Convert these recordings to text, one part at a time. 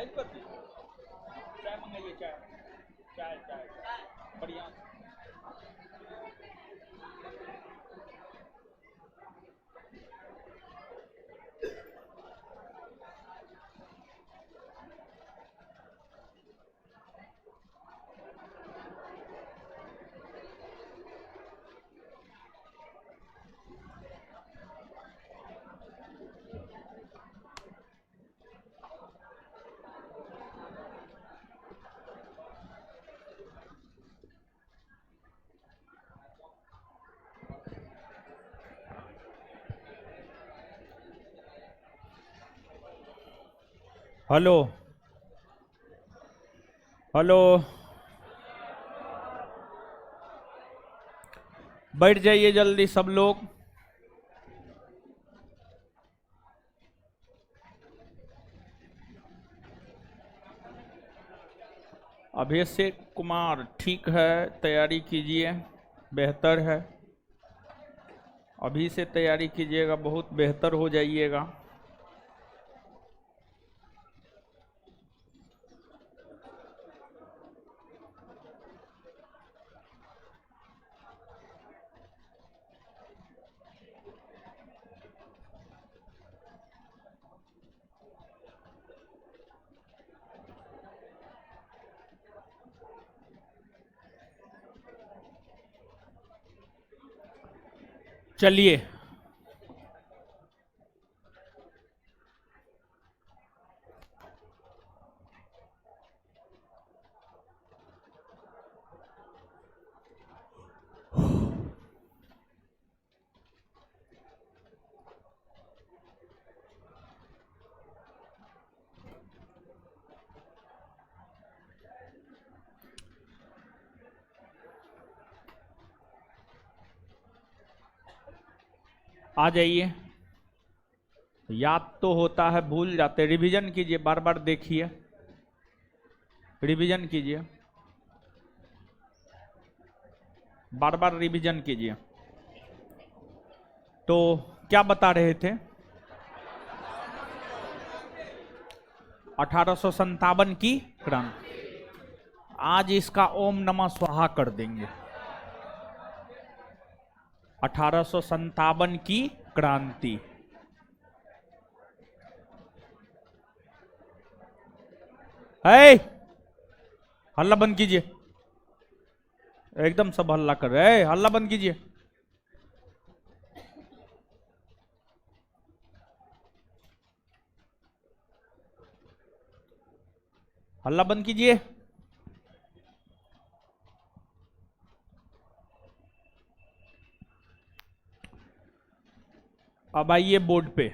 Live कर दी। चाय मंगाइए, चाय चाय चाय बढ़िया। हेलो हेलो, बैठ जाइए जल्दी सब लोग। अभिषेक कुमार ठीक है, तैयारी कीजिए, बेहतर है। अभी से तैयारी कीजिएगा, बहुत बेहतर हो जाइएगा। चलिए, आ जाइए। याद तो होता है, भूल जाते। रिवीजन कीजिए, बार बार देखिए, रिवीजन कीजिए, बार बार रिवीजन कीजिए। तो क्या बता रहे थे? 1857 की क्रांति। आज इसका ओम नमः स्वाहा कर देंगे। 1857 की क्रांति। है, हल्ला बंद कीजिए। एकदम सब हल्ला कर रहे हैं, हल्ला बंद कीजिए। हल्ला बंद कीजिए। अब आइए बोर्ड पे।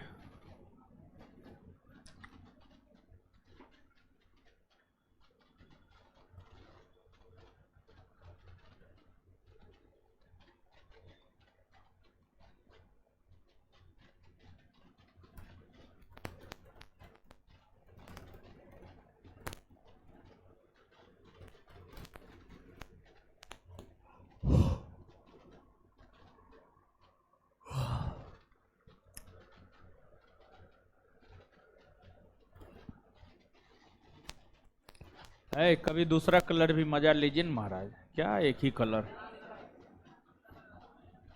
कभी दूसरा कलर भी मजा लीजिए ना महाराज, क्या एक ही कलर?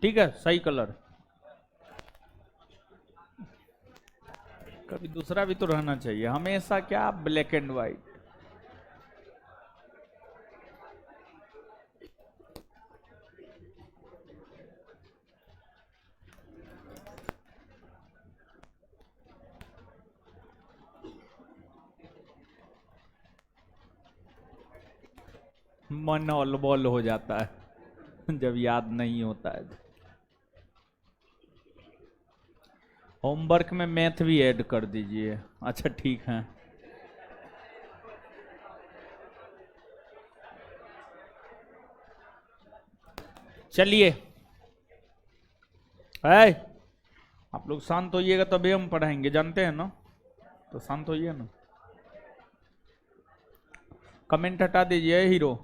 ठीक है, सही कलर। कभी दूसरा भी तो रहना चाहिए, हमेशा क्या ब्लैक एंड व्हाइट। मन अलबोल हो जाता है जब याद नहीं होता है। होमवर्क में मैथ भी ऐड कर दीजिए। अच्छा ठीक है। चलिए, आप लोग शांत होइएगा तभी हम पढ़ाएंगे, जानते हैं ना? तो शांत होइए ना। कमेंट हटा दीजिए। हीरो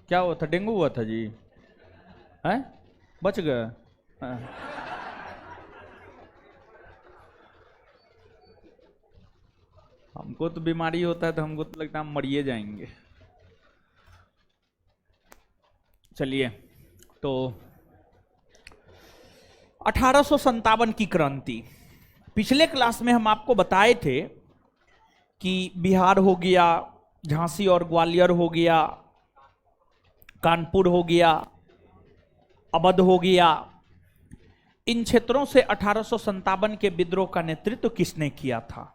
क्या हुआ था? डेंगू हुआ था जी? है, बच गए? हाँ। हमको तो बीमारी होता है तो हमको तो लगता है हम मरिए जाएंगे। चलिए, तो 1857 की क्रांति, पिछले क्लास में हम आपको बताए थे कि बिहार हो गया, झांसी और ग्वालियर हो गया, कानपुर हो गया, अवध हो गया, इन क्षेत्रों से 1857 के विद्रोह का नेतृत्व किसने किया था?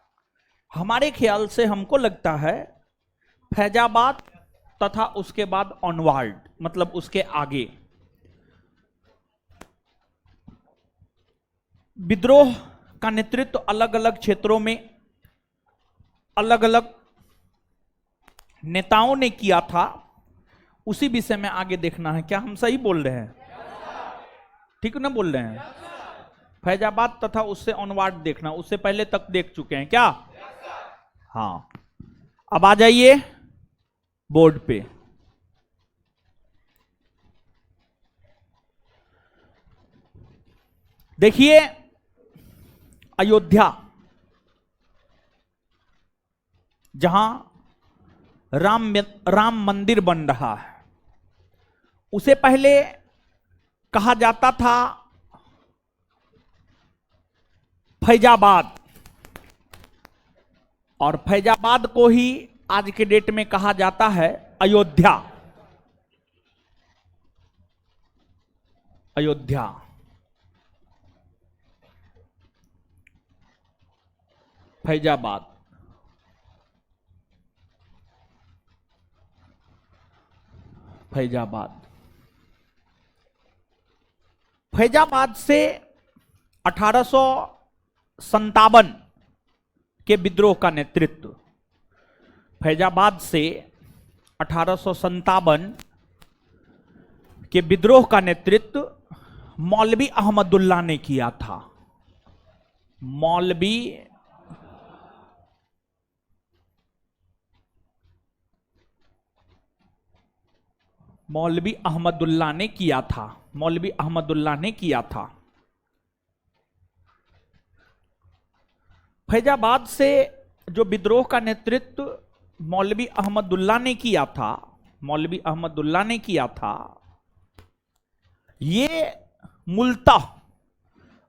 हमारे ख्याल से हमको लगता है फैजाबाद तथा उसके बाद ऑनवर्ड, मतलब उसके आगे विद्रोह का नेतृत्व अलग अलग क्षेत्रों में अलग अलग नेताओं ने किया था। उसी विषय में आगे देखना है। क्या हम सही बोल रहे हैं? ठीक ना बोल रहे हैं? फैजाबाद तथा उससे ऑनवर्ड देखना, उससे पहले तक देख चुके हैं क्या? हाँ, अब आ जाइए बोर्ड पे। देखिए, अयोध्या जहां राम मंदिर बन रहा है, उसे पहले कहा जाता था फैजाबाद, और फैजाबाद को ही आज के डेट में कहा जाता है अयोध्या। अयोध्या फैजाबाद, फैजाबाद, फैजाबाद से 1857 के विद्रोह का नेतृत्व, फैजाबाद से 1857 के विद्रोह का नेतृत्व मौलवी अहमदुल्ला ने किया था। मौलवी अहमदुल्ला ने किया था। मौलवी अहमदुल्ला ने किया था। फैजाबाद से जो विद्रोह का नेतृत्व मौलवी अहमदुल्ला ने किया था, मौलवी अहमदुल्ला ने किया था, ये मूलतः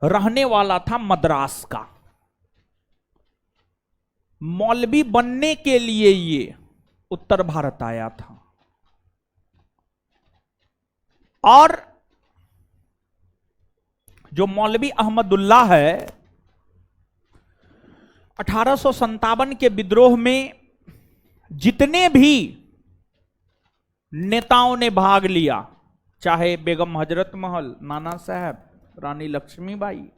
रहने वाला था मद्रास का। मौलवी बनने के लिए ये उत्तर भारत आया था, और जो मौलवी अहमदुल्ला है 1857 के विद्रोह में जितने भी नेताओं ने भाग लिया, चाहे बेगम हजरत महल, नाना साहब, रानी लक्ष्मीबाई,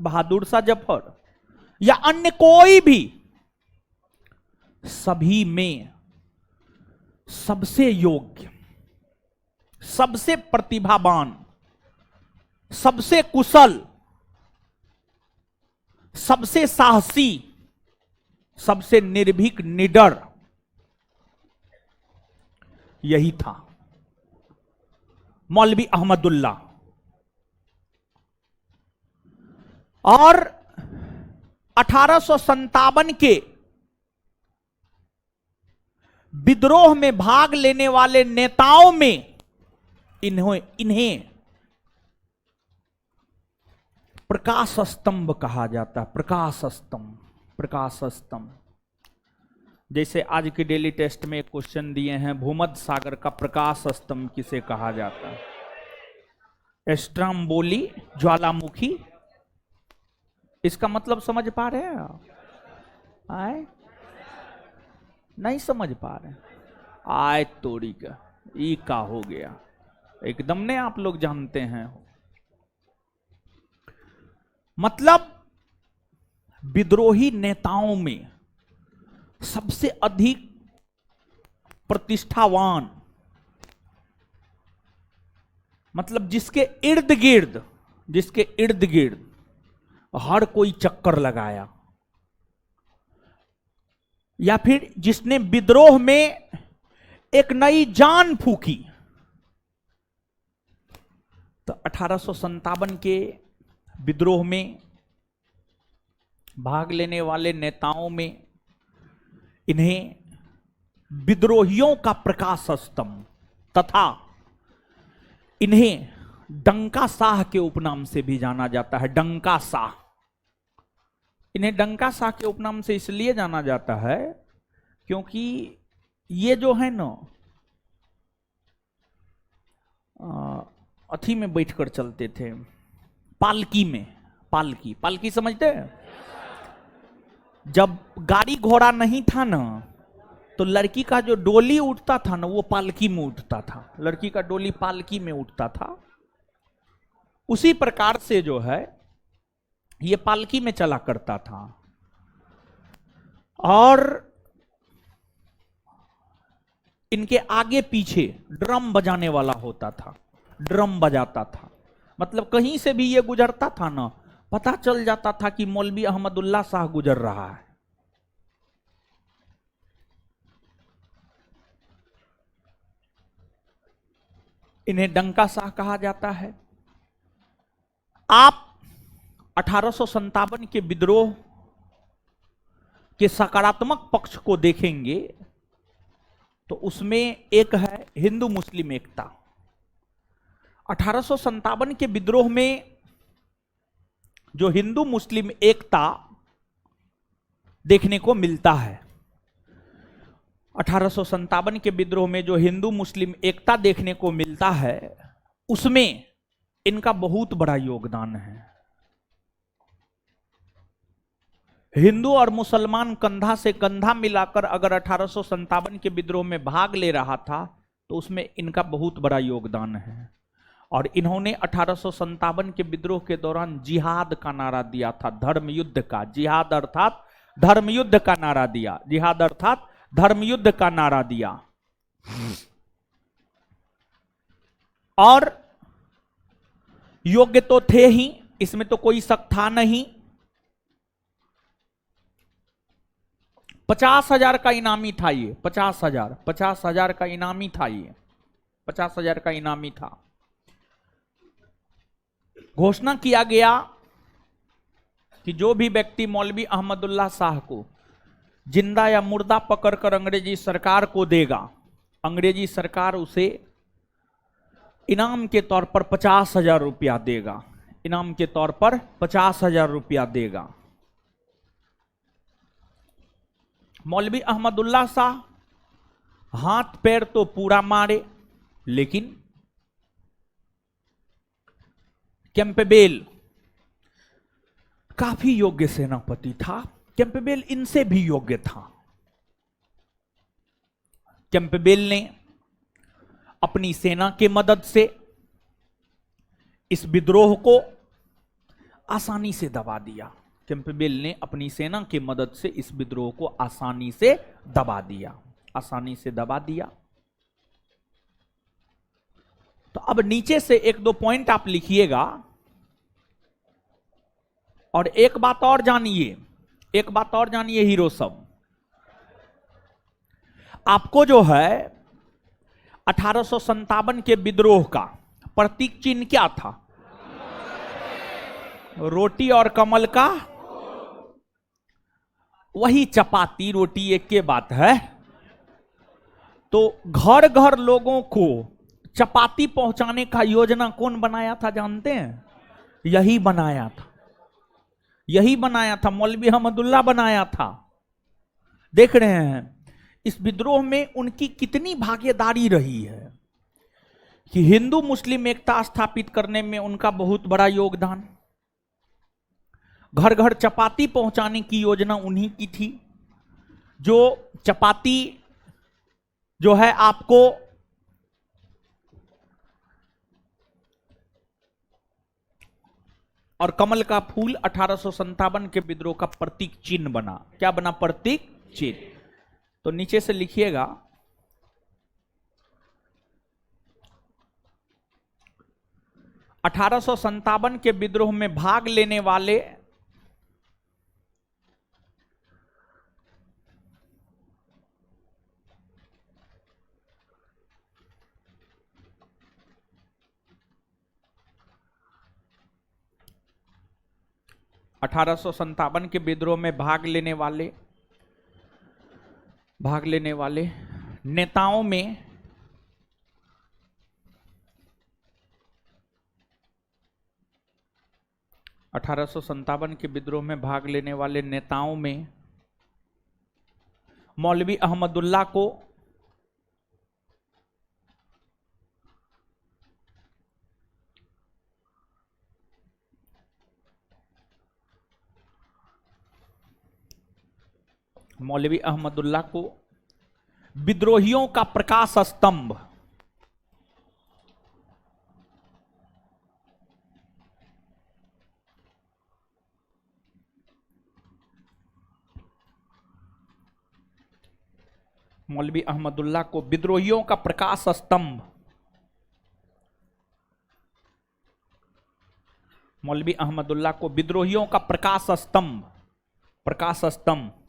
बहादुर शाह जफर या अन्य कोई भी, सभी में सबसे योग्य, सबसे प्रतिभावान, सबसे कुशल, सबसे साहसी, सबसे निर्भीक, निडर यही था मौलवी अहमदुल्ला। और 1857 के विद्रोह में भाग लेने वाले नेताओं में इन्हें प्रकाश स्तंभ कहा जाता है। प्रकाश स्तंभ, प्रकाश स्तंभ। जैसे आज के डेली टेस्ट में एक क्वेश्चन दिए हैं, भूमध्य सागर का प्रकाश स्तंभ किसे कहा जाता है? स्ट्रोम्बोली ज्वालामुखी। इसका मतलब समझ पा रहे हैं आप? आए नहीं समझ पा रहे? आय तोड़ी का ई का हो गया, एकदम ने आप लोग जानते हैं। मतलब विद्रोही नेताओं में सबसे अधिक प्रतिष्ठावान, मतलब जिसके इर्द गिर्द हर कोई चक्कर लगाया, या फिर जिसने विद्रोह में एक नई जान फूकी। तो 1857 के विद्रोह में भाग लेने वाले नेताओं में इन्हें विद्रोहियों का प्रकाश स्तंभ तथा इन्हें डंका शाह के उपनाम से भी जाना जाता है। डंका शाह, इन्हें डंका शाह के उपनाम से इसलिए जाना जाता है क्योंकि ये जो है ना अथी में बैठकर चलते थे, पालकी में। पालकी, पालकी समझते हैं? जब गाड़ी घोड़ा नहीं था ना तो लड़की का जो डोली उठता था ना वो पालकी में उठता था। लड़की का डोली पालकी में उठता था। उसी प्रकार से जो है ये पालकी में चला करता था और इनके आगे पीछे ड्रम बजाने वाला होता था। ड्रम बजाता था, मतलब कहीं से भी ये गुजरता था ना पता चल जाता था कि मौलवी अहमदुल्ला शाह गुजर रहा है। इन्हें डंका शाह कहा जाता है। आप 1857 के विद्रोह के सकारात्मक पक्ष को देखेंगे तो उसमें एक है हिंदू मुस्लिम एकता। 1857 के विद्रोह में जो हिंदू मुस्लिम एकता देखने को मिलता है, 1857 के विद्रोह में जो हिंदू मुस्लिम एकता देखने को मिलता है उसमें इनका बहुत बड़ा योगदान है। हिंदू और मुसलमान कंधा से कंधा मिलाकर अगर 1857 के विद्रोह में भाग ले रहा था तो उसमें इनका बहुत बड़ा योगदान है। और इन्होंने 1857 के विद्रोह के दौरान जिहाद का नारा दिया था, धर्म युद्ध का। जिहाद अर्थात धर्म युद्ध का नारा दिया। जिहाद अर्थात धर्म युद्ध का नारा दिया। और योग्य तो थे ही, इसमें तो कोई शक था नहीं। 50,000 का इनामी था ये। 50,000 का इनामी था ये। 50,000 का इनामी था। घोषणा किया गया कि जो भी व्यक्ति मौलवी अहमदुल्ला शाह को जिंदा या मुर्दा पकड़कर अंग्रेजी सरकार को देगा, अंग्रेजी सरकार उसे इनाम के तौर पर 50,000 रुपया देगा। इनाम के तौर पर 50,000 रुपया देगा। मौलवी अहमदुल्ला शाह हाथ पैर तो पूरा मारे, लेकिन कैंपबेल काफी योग्य सेनापति था। कैंपबेल इनसे भी योग्य था। कैंपबेल ने अपनी सेना की मदद से इस विद्रोह को आसानी से दबा दिया। कैंपबेल ने अपनी सेना की मदद से इस विद्रोह को आसानी से दबा दिया। आसानी से दबा दिया। तो अब नीचे से एक दो पॉइंट आप लिखिएगा और एक बात और जानिए, एक बात और जानिए हीरो सब। आपको जो है 1857 के विद्रोह का प्रतीक चिन्ह क्या था? रोटी और कमल का, वही चपाती रोटी एक के बात है। तो घर घर लोगों को चपाती पहुंचाने का योजना कौन बनाया था जानते हैं? यही बनाया था। यही बनाया था, मौलवी अहमदुल्ला बनाया था। देख रहे हैं इस विद्रोह में उनकी कितनी भागीदारी रही है कि हिंदू मुस्लिम एकता स्थापित करने में उनका बहुत बड़ा योगदान। घर घर चपाती पहुंचाने की योजना उन्हीं की थी। जो चपाती जो है आपको और कमल का फूल 1857 के विद्रोह का प्रतीक चिन्ह बना। क्या बना? प्रतीक चिन्ह। तो नीचे से लिखिएगा 1857 के विद्रोह में भाग लेने वाले 1857 के विद्रोह में भाग लेने वाले नेताओं में के विद्रोह में भाग लेने वाले नेताओं में मौलवी अहमदुल्ला को विद्रोहियों का प्रकाश स्तंभ मौलवी अहमदुल्ला को विद्रोहियों का प्रकाश स्तंभ मौलवी अहमदुल्ला को विद्रोहियों का प्रकाश स्तंभ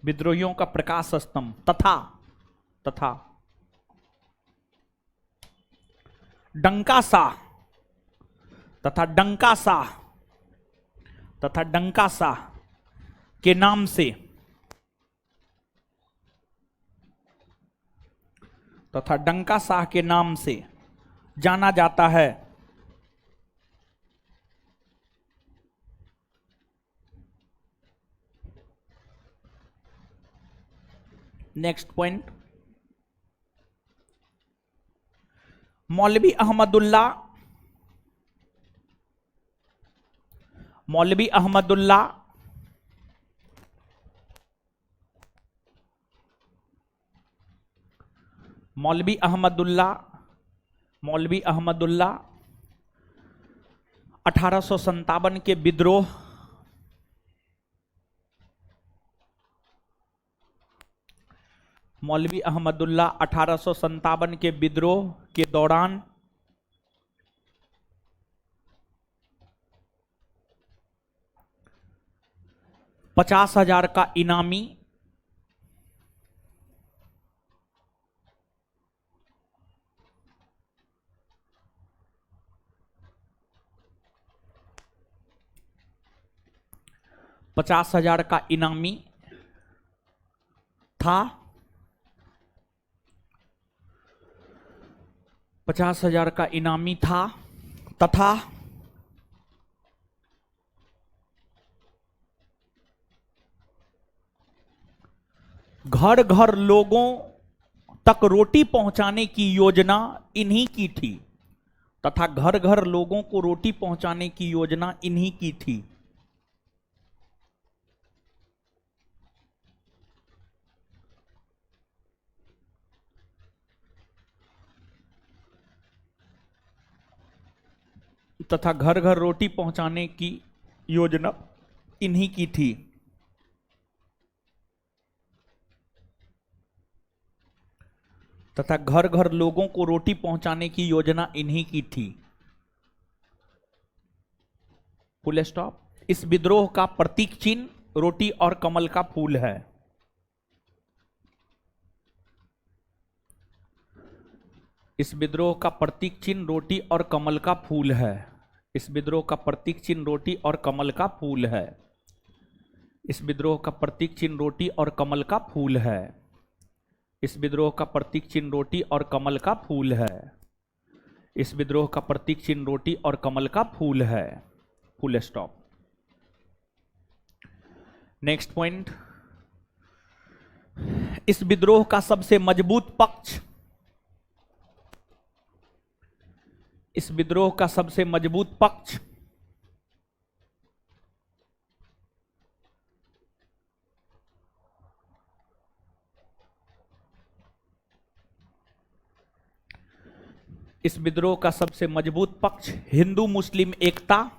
विद्रोहियों का प्रकाश स्तंभ तथा डंका साह के नाम से जाना जाता है। नेक्स्ट पॉइंट, मौलवी अहमदुल्ला मौलवी अहमदुल्ला 1857 के विद्रोह मौलवी अहमदुल्ला 1857 के विद्रोह के दौरान 50,000 का इनामी 50,000 का इनामी था 50,000 का इनामी था तथा घर घर लोगों तक रोटी पहुंचाने की योजना इन्हीं की थी तथा घर घर लोगों को रोटी पहुंचाने की योजना इन्हीं की थी। तथा घर घर रोटी पहुंचाने की योजना इन्हीं की थी। तथा घर घर लोगों को रोटी पहुंचाने की योजना इन्हीं की थी। Full stop. इस विद्रोह का प्रतीक चिन्ह रोटी और कमल का फूल है। इस विद्रोह का प्रतीक चिन्ह रोटी और कमल का फूल है। इस विद्रोह का प्रतीक चिन्ह रोटी और कमल का फूल है। इस विद्रोह का प्रतीक चिन्ह रोटी और कमल का फूल है। इस विद्रोह का प्रतीक चिन्ह रोटी और कमल का फूल है। इस विद्रोह का प्रतीक चिन्ह रोटी और कमल का फूल है। Full stop. नेक्स्ट पॉइंट, इस विद्रोह का सबसे मजबूत पक्ष इस विद्रोह का सबसे मजबूत पक्ष इस विद्रोह का सबसे मजबूत पक्ष हिंदू मुस्लिम एकता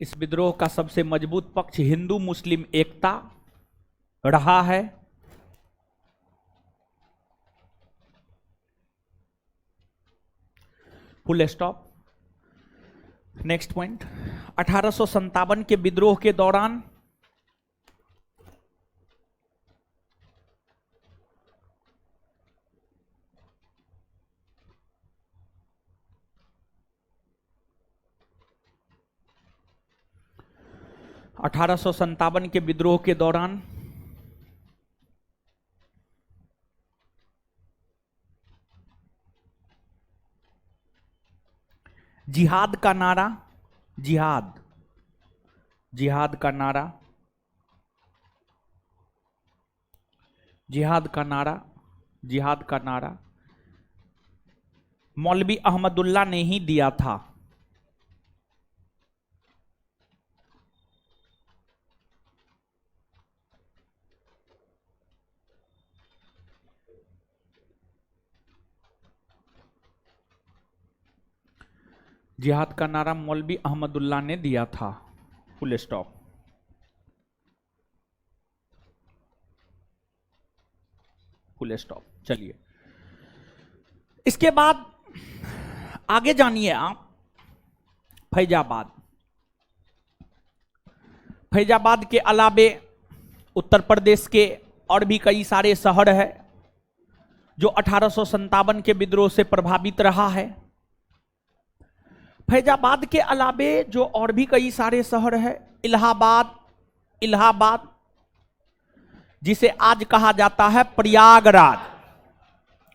इस विद्रोह का सबसे मजबूत पक्ष हिंदू मुस्लिम एकता रहा है। Full stop. नेक्स्ट पॉइंट, 1857 के विद्रोह के दौरान 1857 के विद्रोह के दौरान जिहाद का नारा, जिहाद का नारा, जिहाद का नारा मौलवी अहमदुल्ला ने ही दिया था। जिहाद का नारा मौलवी अहमदुल्ला ने दिया था। Full stop. Full stop. चलिए, इसके बाद आगे जानिए आप फैजाबाद। फैजाबाद के अलावे उत्तर प्रदेश के और भी कई सारे शहर है जो 1857 के विद्रोह से प्रभावित रहा है। फैजाबाद के अलावे जो और भी कई सारे शहर है, इलाहाबाद जिसे आज कहा जाता है प्रयागराज,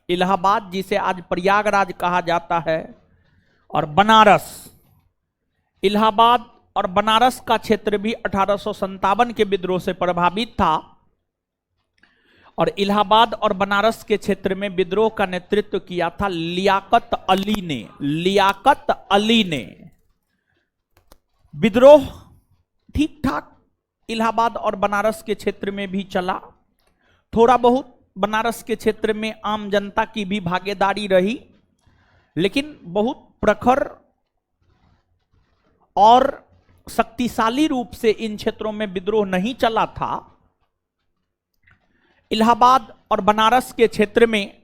इलाहाबाद जिसे आज प्रयागराज कहा जाता है, और बनारस। इलाहाबाद और बनारस का क्षेत्र भी 1857 के विद्रोह से प्रभावित था, और इलाहाबाद और बनारस के क्षेत्र में विद्रोह का नेतृत्व किया था लियाकत अली ने। लियाकत अली ने विद्रोह ठीक ठाक इलाहाबाद और बनारस के क्षेत्र में भी चला। थोड़ा बहुत बनारस के क्षेत्र में आम जनता की भी भागीदारी रही, लेकिन बहुत प्रखर और शक्तिशाली रूप से इन क्षेत्रों में विद्रोह नहीं चला था। इलाहाबाद और बनारस के क्षेत्र में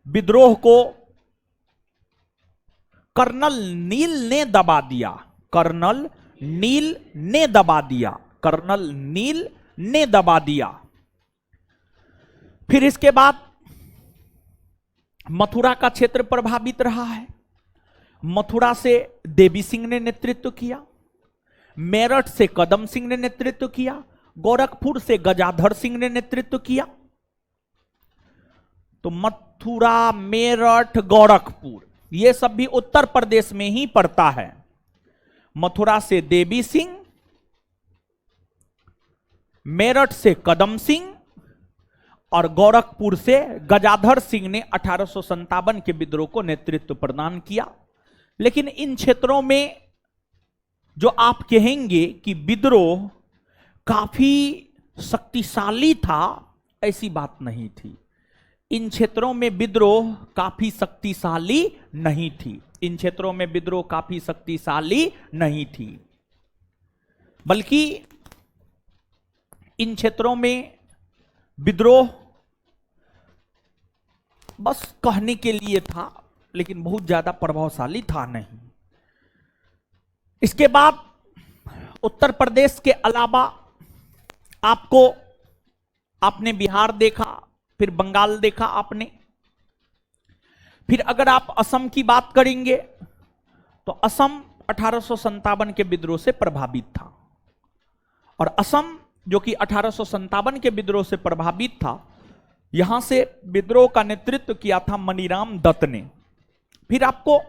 विद्रोह को कर्नल नील ने दबा दिया। कर्नल नील ने दबा दिया। कर्नल नील ने दबा दिया। फिर इसके बाद मथुरा का क्षेत्र प्रभावित रहा है। मथुरा से देवी सिंह ने नेतृत्व किया, मेरठ से कदम सिंह ने नेतृत्व किया, गोरखपुर से गजाधर सिंह ने नेतृत्व किया। तो मथुरा, मेरठ, गोरखपुर ये सब भी उत्तर प्रदेश में ही पड़ता है। मथुरा से देवी सिंह, मेरठ से कदम सिंह और गोरखपुर से गजाधर सिंह ने 1857 के विद्रोह को नेतृत्व प्रदान किया। लेकिन इन क्षेत्रों में जो आप कहेंगे कि विद्रोह काफी शक्तिशाली था, ऐसी बात नहीं थी। इन क्षेत्रों में विद्रोह काफी शक्तिशाली नहीं थी। इन क्षेत्रों में विद्रोह काफी शक्तिशाली नहीं थी, बल्कि इन क्षेत्रों में विद्रोह बस कहने के लिए था, लेकिन बहुत ज्यादा प्रभावशाली था नहीं। इसके बाद उत्तर प्रदेश के अलावा आपने बिहार देखा, फिर बंगाल देखा आपने। फिर अगर आप असम की बात करेंगे तो असम 1857 के विद्रोह से प्रभावित था, और असम जो कि 1857 के विद्रोह से प्रभावित था, यहां से विद्रोह का नेतृत्व किया था मनीराम दत्त ने। फिर आपको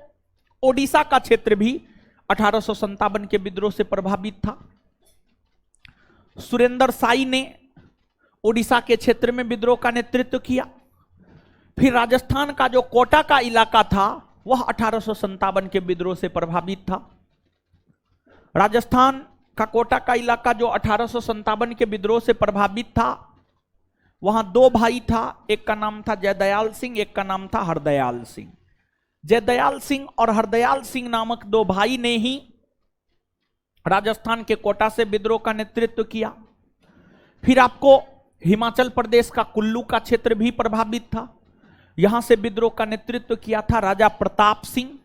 ओडिशा का क्षेत्र भी 1857 के विद्रोह से प्रभावित था। सुरेंद्र साई ने ओडिशा के क्षेत्र में विद्रोह का नेतृत्व किया। फिर राजस्थान का जो कोटा का इलाका था वह 1857 के विद्रोह से प्रभावित था। राजस्थान का कोटा का इलाका जो 1857 के विद्रोह से प्रभावित था, वहां दो भाई था, एक का नाम था जयदयाल सिंह, एक का नाम था हरदयाल सिंह। जयदयाल सिंह और हरदयाल सिंह नामक दो भाई ने ही राजस्थान के कोटा से विद्रोह का नेतृत्व किया। फिर आपको हिमाचल प्रदेश का कुल्लू का क्षेत्र भी प्रभावित था, यहां से विद्रोह का नेतृत्व किया था राजा प्रताप सिंह।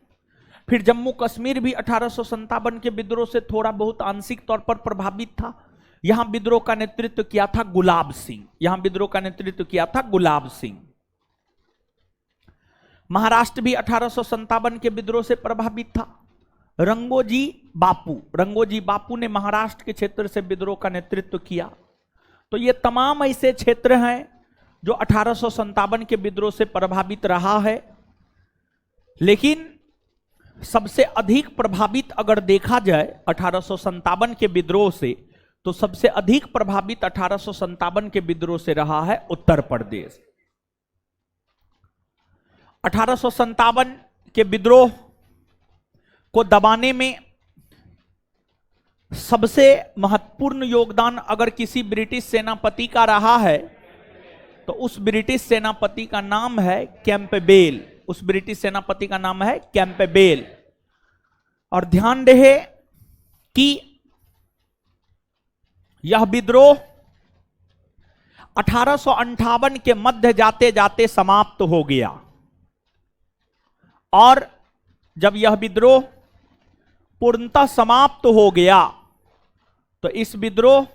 फिर जम्मू कश्मीर भी 1857 के विद्रोह से थोड़ा बहुत आंशिक तौर पर प्रभावित था, यहां विद्रोह का नेतृत्व किया था गुलाब सिंह। यहां विद्रोह का नेतृत्व किया था गुलाब सिंह। महाराष्ट्र भी 1857 के विद्रोह से प्रभावित था। रंगोजी बापू, रंगोजी बापू ने महाराष्ट्र के क्षेत्र से विद्रोह का नेतृत्व किया। तो ये तमाम ऐसे क्षेत्र हैं जो 1857 के विद्रोह से प्रभावित रहा है। लेकिन सबसे अधिक प्रभावित अगर देखा जाए 1857 के विद्रोह से, तो सबसे अधिक प्रभावित 1857 के विद्रोह से रहा है उत्तर प्रदेश। 1857 के विद्रोह को दबाने में सबसे महत्वपूर्ण योगदान अगर किसी ब्रिटिश सेनापति का रहा है तो उस ब्रिटिश सेनापति का नाम है कैंपबेल। उस ब्रिटिश सेनापति का नाम है कैंपबेल। और ध्यान रहे कि यह विद्रोह 1858 के मध्य जाते जाते समाप्त हो गया। और जब यह विद्रोह पूर्णतः समाप्त हो गया तो इस विद्रोह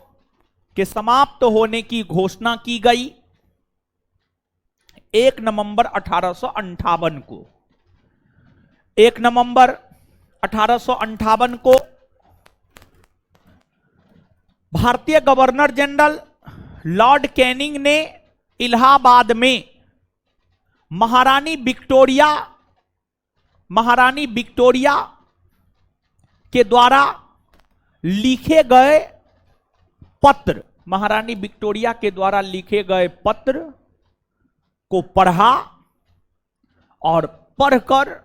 के समाप्त होने की घोषणा की गई 1 नवंबर 1858 को। 1 नवंबर 1858 को भारतीय गवर्नर जनरल लॉर्ड कैनिंग ने इलाहाबाद में महारानी विक्टोरिया के द्वारा लिखे गए पत्र, महारानी विक्टोरिया के द्वारा लिखे गए पत्र को पढ़ा और पढ़कर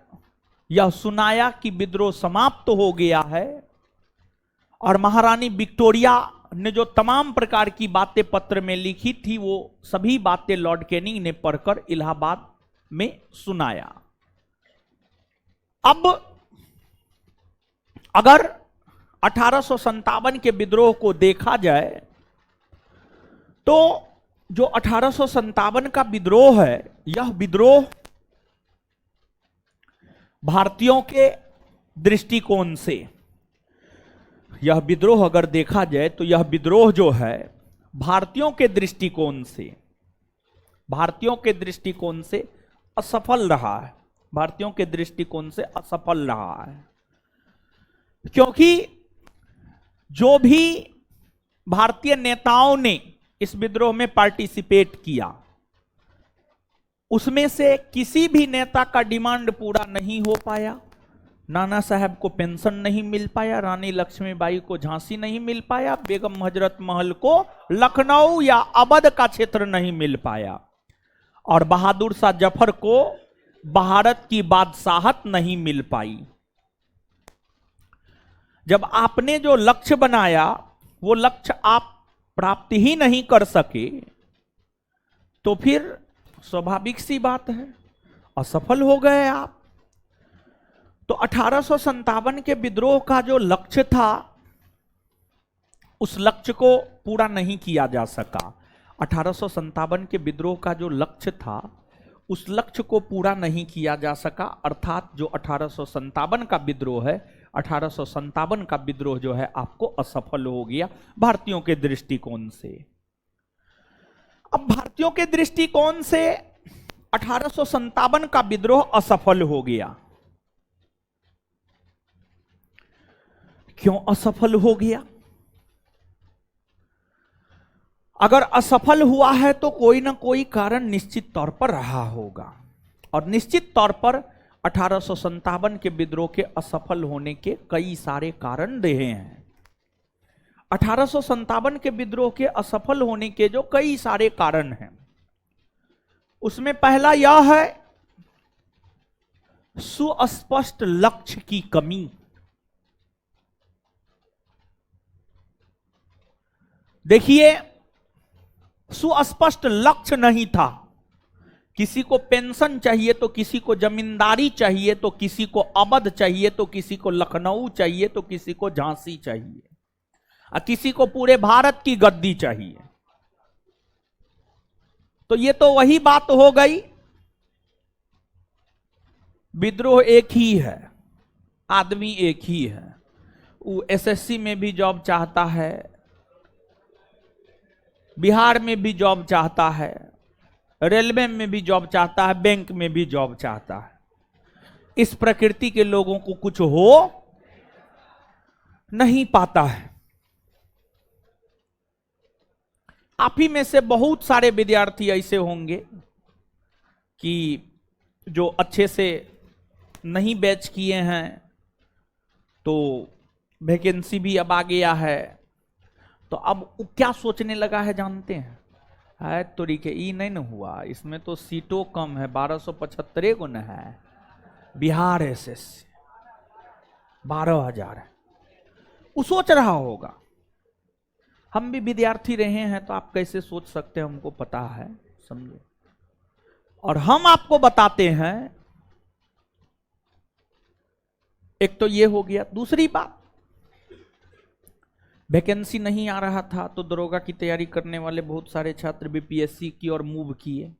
यह सुनाया कि विद्रोह समाप्त हो गया है। और महारानी विक्टोरिया ने जो तमाम प्रकार की बातें पत्र में लिखी थी वो सभी बातें लॉर्ड कैनिंग ने पढ़कर इलाहाबाद में सुनाया। अब अगर 1857 के विद्रोह को देखा जाए तो जो 1857 का विद्रोह है, यह विद्रोह भारतीयों के दृष्टिकोण से, यह विद्रोह अगर देखा जाए तो यह विद्रोह जो है भारतीयों के दृष्टिकोण से असफल रहा है। भारतीयों के दृष्टिकोण से असफल रहा है, क्योंकि जो भी भारतीय नेताओं ने इस विद्रोह में पार्टिसिपेट किया उसमें से किसी भी नेता का डिमांड पूरा नहीं हो पाया। नाना साहब को पेंशन नहीं मिल पाया, रानी लक्ष्मीबाई को झांसी नहीं मिल पाया, बेगम हजरत महल को लखनऊ या अवध का क्षेत्र नहीं मिल पाया, और बहादुर शाह जफर को भारत की बादशाहत नहीं मिल पाई। जब आपने जो लक्ष्य बनाया वो लक्ष्य आप प्राप्त ही नहीं कर सके तो फिर स्वाभाविक सी बात है असफल हो गए आप। तो 1857 के विद्रोह का जो लक्ष्य था उस लक्ष्य को पूरा नहीं किया जा सका। 1857 के विद्रोह का जो लक्ष्य था उस लक्ष्य को पूरा नहीं किया जा सका, अर्थात जो 1857 का विद्रोह है, 1857 का विद्रोह जो है आपको असफल हो गया भारतीयों के दृष्टिकोण से। अब भारतीयों के दृष्टिकोण से 1857 का विद्रोह असफल हो गया। क्यों असफल हो गया? अगर असफल हुआ है तो कोई ना कोई कारण निश्चित तौर पर रहा होगा, और निश्चित तौर पर 1857 के विद्रोह के असफल होने के कई सारे कारण रहे हैं। 1857 के विद्रोह के असफल होने के जो कई सारे कारण हैं उसमें पहला यह है सुस्पष्ट लक्ष्य की कमी। देखिए, सुस्पष्ट लक्ष्य नहीं था। किसी को पेंशन चाहिए तो किसी को जमींदारी चाहिए, तो किसी को अवध चाहिए, तो किसी को लखनऊ चाहिए, तो किसी को झांसी चाहिए, और किसी को पूरे भारत की गद्दी चाहिए। तो ये तो वही बात हो गई, विद्रोह एक ही है, आदमी एक ही है। वो एसएससी में भी जॉब चाहता है, बिहार में भी जॉब चाहता है, रेलवे में भी जॉब चाहता है, बैंक में भी जॉब चाहता है। इस प्रकृति के लोगों को कुछ हो नहीं पाता है। आप ही में से बहुत सारे विद्यार्थी ऐसे होंगे कि जो अच्छे से नहीं बैच किए हैं, तो वैकेंसी भी अब आ गया है, तो अब वो क्या सोचने लगा है जानते हैं? है तरीके ई नहीं न हुआ, इसमें तो सीटों कम है, 1275 गुण है, बिहार एसएससी 12,000 है। वो सोच रहा होगा। हम भी विद्यार्थी रहे हैं, तो आप कैसे सोच सकते हैं हमको पता है, समझे। और हम आपको बताते हैं। एक तो ये हो गया। दूसरी बात, वैकेंसी नहीं आ रहा था तो दरोगा की तैयारी करने वाले बहुत सारे छात्र बीपीएससी की ओर मूव किए।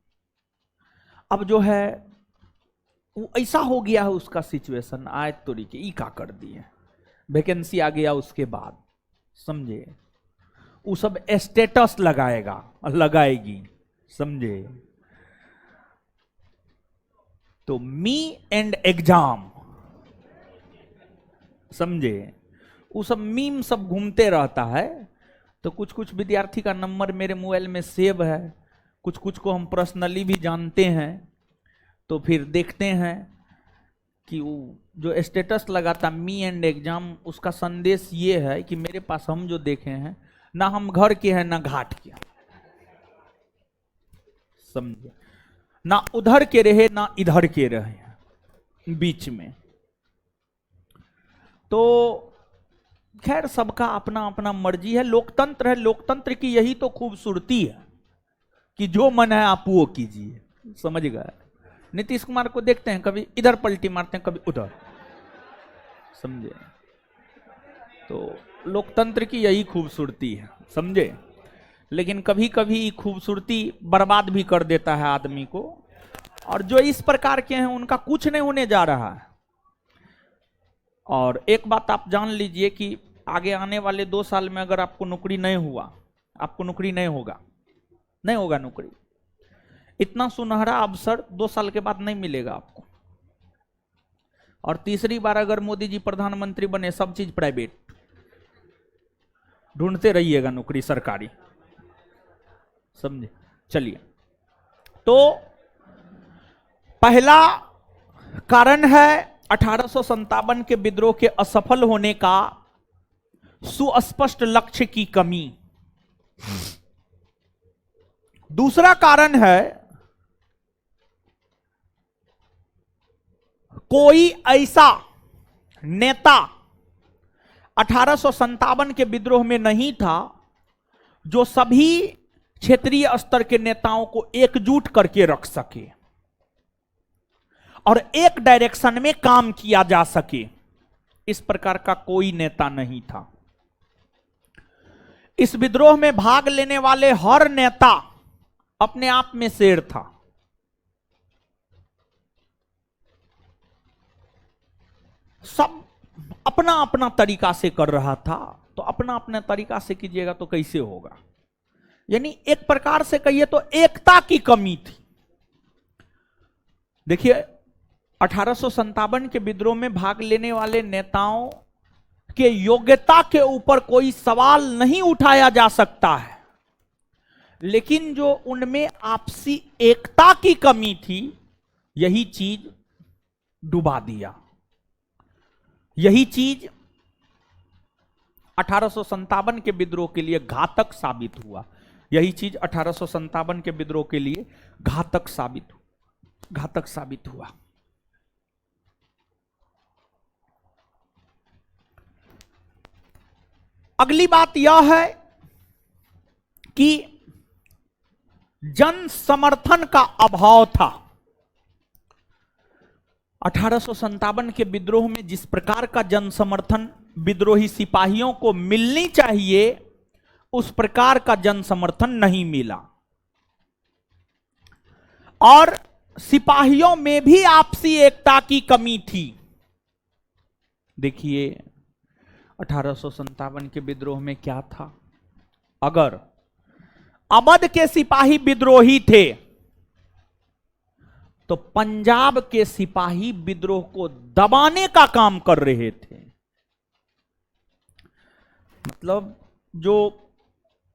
अब जो है वो ऐसा हो गया है उसका सिचुएशन, आए तरीके ई का कर दिए, वैकेंसी आ गया उसके बाद, समझे, वो सब स्टेटस लगाएगा, लगाएगी, समझे। तो मी एंड एग्जाम, समझे, वो सब मीम सब घूमते रहता है। तो कुछ कुछ विद्यार्थी का नंबर मेरे मोबाइल में सेव है, कुछ कुछ को हम पर्सनली भी जानते हैं। तो फिर देखते हैं कि वो जो स्टेटस लगाता मी एंड एग्जाम, उसका संदेश ये है कि मेरे पास हम जो देखे हैं, ना हम घर के हैं ना घाट के, समझे, ना उधर के रहे ना इधर के रहे, बीच में। तो खैर सबका अपना अपना मर्जी है, लोकतंत्र है। लोकतंत्र की यही तो खूबसूरती है कि जो मन है आप वो कीजिए, समझ गए। नीतीश कुमार को देखते हैं, कभी इधर पलटी मारते हैं कभी उधर, समझे। तो लोकतंत्र की यही खूबसूरती है, समझे। लेकिन कभी कभी खूबसूरती बर्बाद भी कर देता है आदमी को। और जो इस प्रकार के हैं उनका कुछ नहीं होने जा रहा है। और एक बात आप जान लीजिए कि आगे आने वाले 2 साल में अगर आपको नौकरी नहीं हुआ, आपको नौकरी नहीं होगा, नहीं होगा नौकरी, इतना सुनहरा अवसर 2 साल के बाद नहीं मिलेगा आपको। और तीसरी बार अगर मोदी जी प्रधानमंत्री बने, सब चीज प्राइवेट, ढूंढते रहिएगा नौकरी सरकारी, समझे। चलिए, तो पहला कारण है 1857 के विद्रोह के असफल होने का सुस्पष्ट लक्ष्य की कमी। दूसरा कारण है कोई ऐसा नेता 1857 के विद्रोह में नहीं था जो सभी क्षेत्रीय स्तर के नेताओं को एकजुट करके रख सके और एक डायरेक्शन में काम किया जा सके। इस प्रकार का कोई नेता नहीं था। इस विद्रोह में भाग लेने वाले हर नेता अपने आप में शेर था। सब अपना अपना तरीका से कर रहा था। तो अपना अपना तरीका से कीजिएगा तो कैसे होगा? यानी एक प्रकार से कहिए तो एकता की कमी थी। देखिए, 1857 के विद्रोह में भाग लेने वाले नेताओं के योग्यता के ऊपर कोई सवाल नहीं उठाया जा सकता है, लेकिन जो उनमें आपसी एकता की कमी थी, यही चीज डुबा दिया। यही चीज 1857 के विद्रोह के लिए घातक साबित हुआ। यही चीज 1857 के विद्रोह के लिए घातक साबित हुआ। अगली बात यह है कि जन समर्थन का अभाव था। 1857 के विद्रोह में जिस प्रकार का जन समर्थन विद्रोही सिपाहियों को मिलनी चाहिए, उस प्रकार का जन समर्थन नहीं मिला। और सिपाहियों में भी आपसी एकता की कमी थी। देखिए, 1857 के विद्रोह में क्या था? अगर अवध के सिपाही विद्रोही थे तो पंजाब के सिपाही विद्रोह को दबाने का काम कर रहे थे। मतलब जो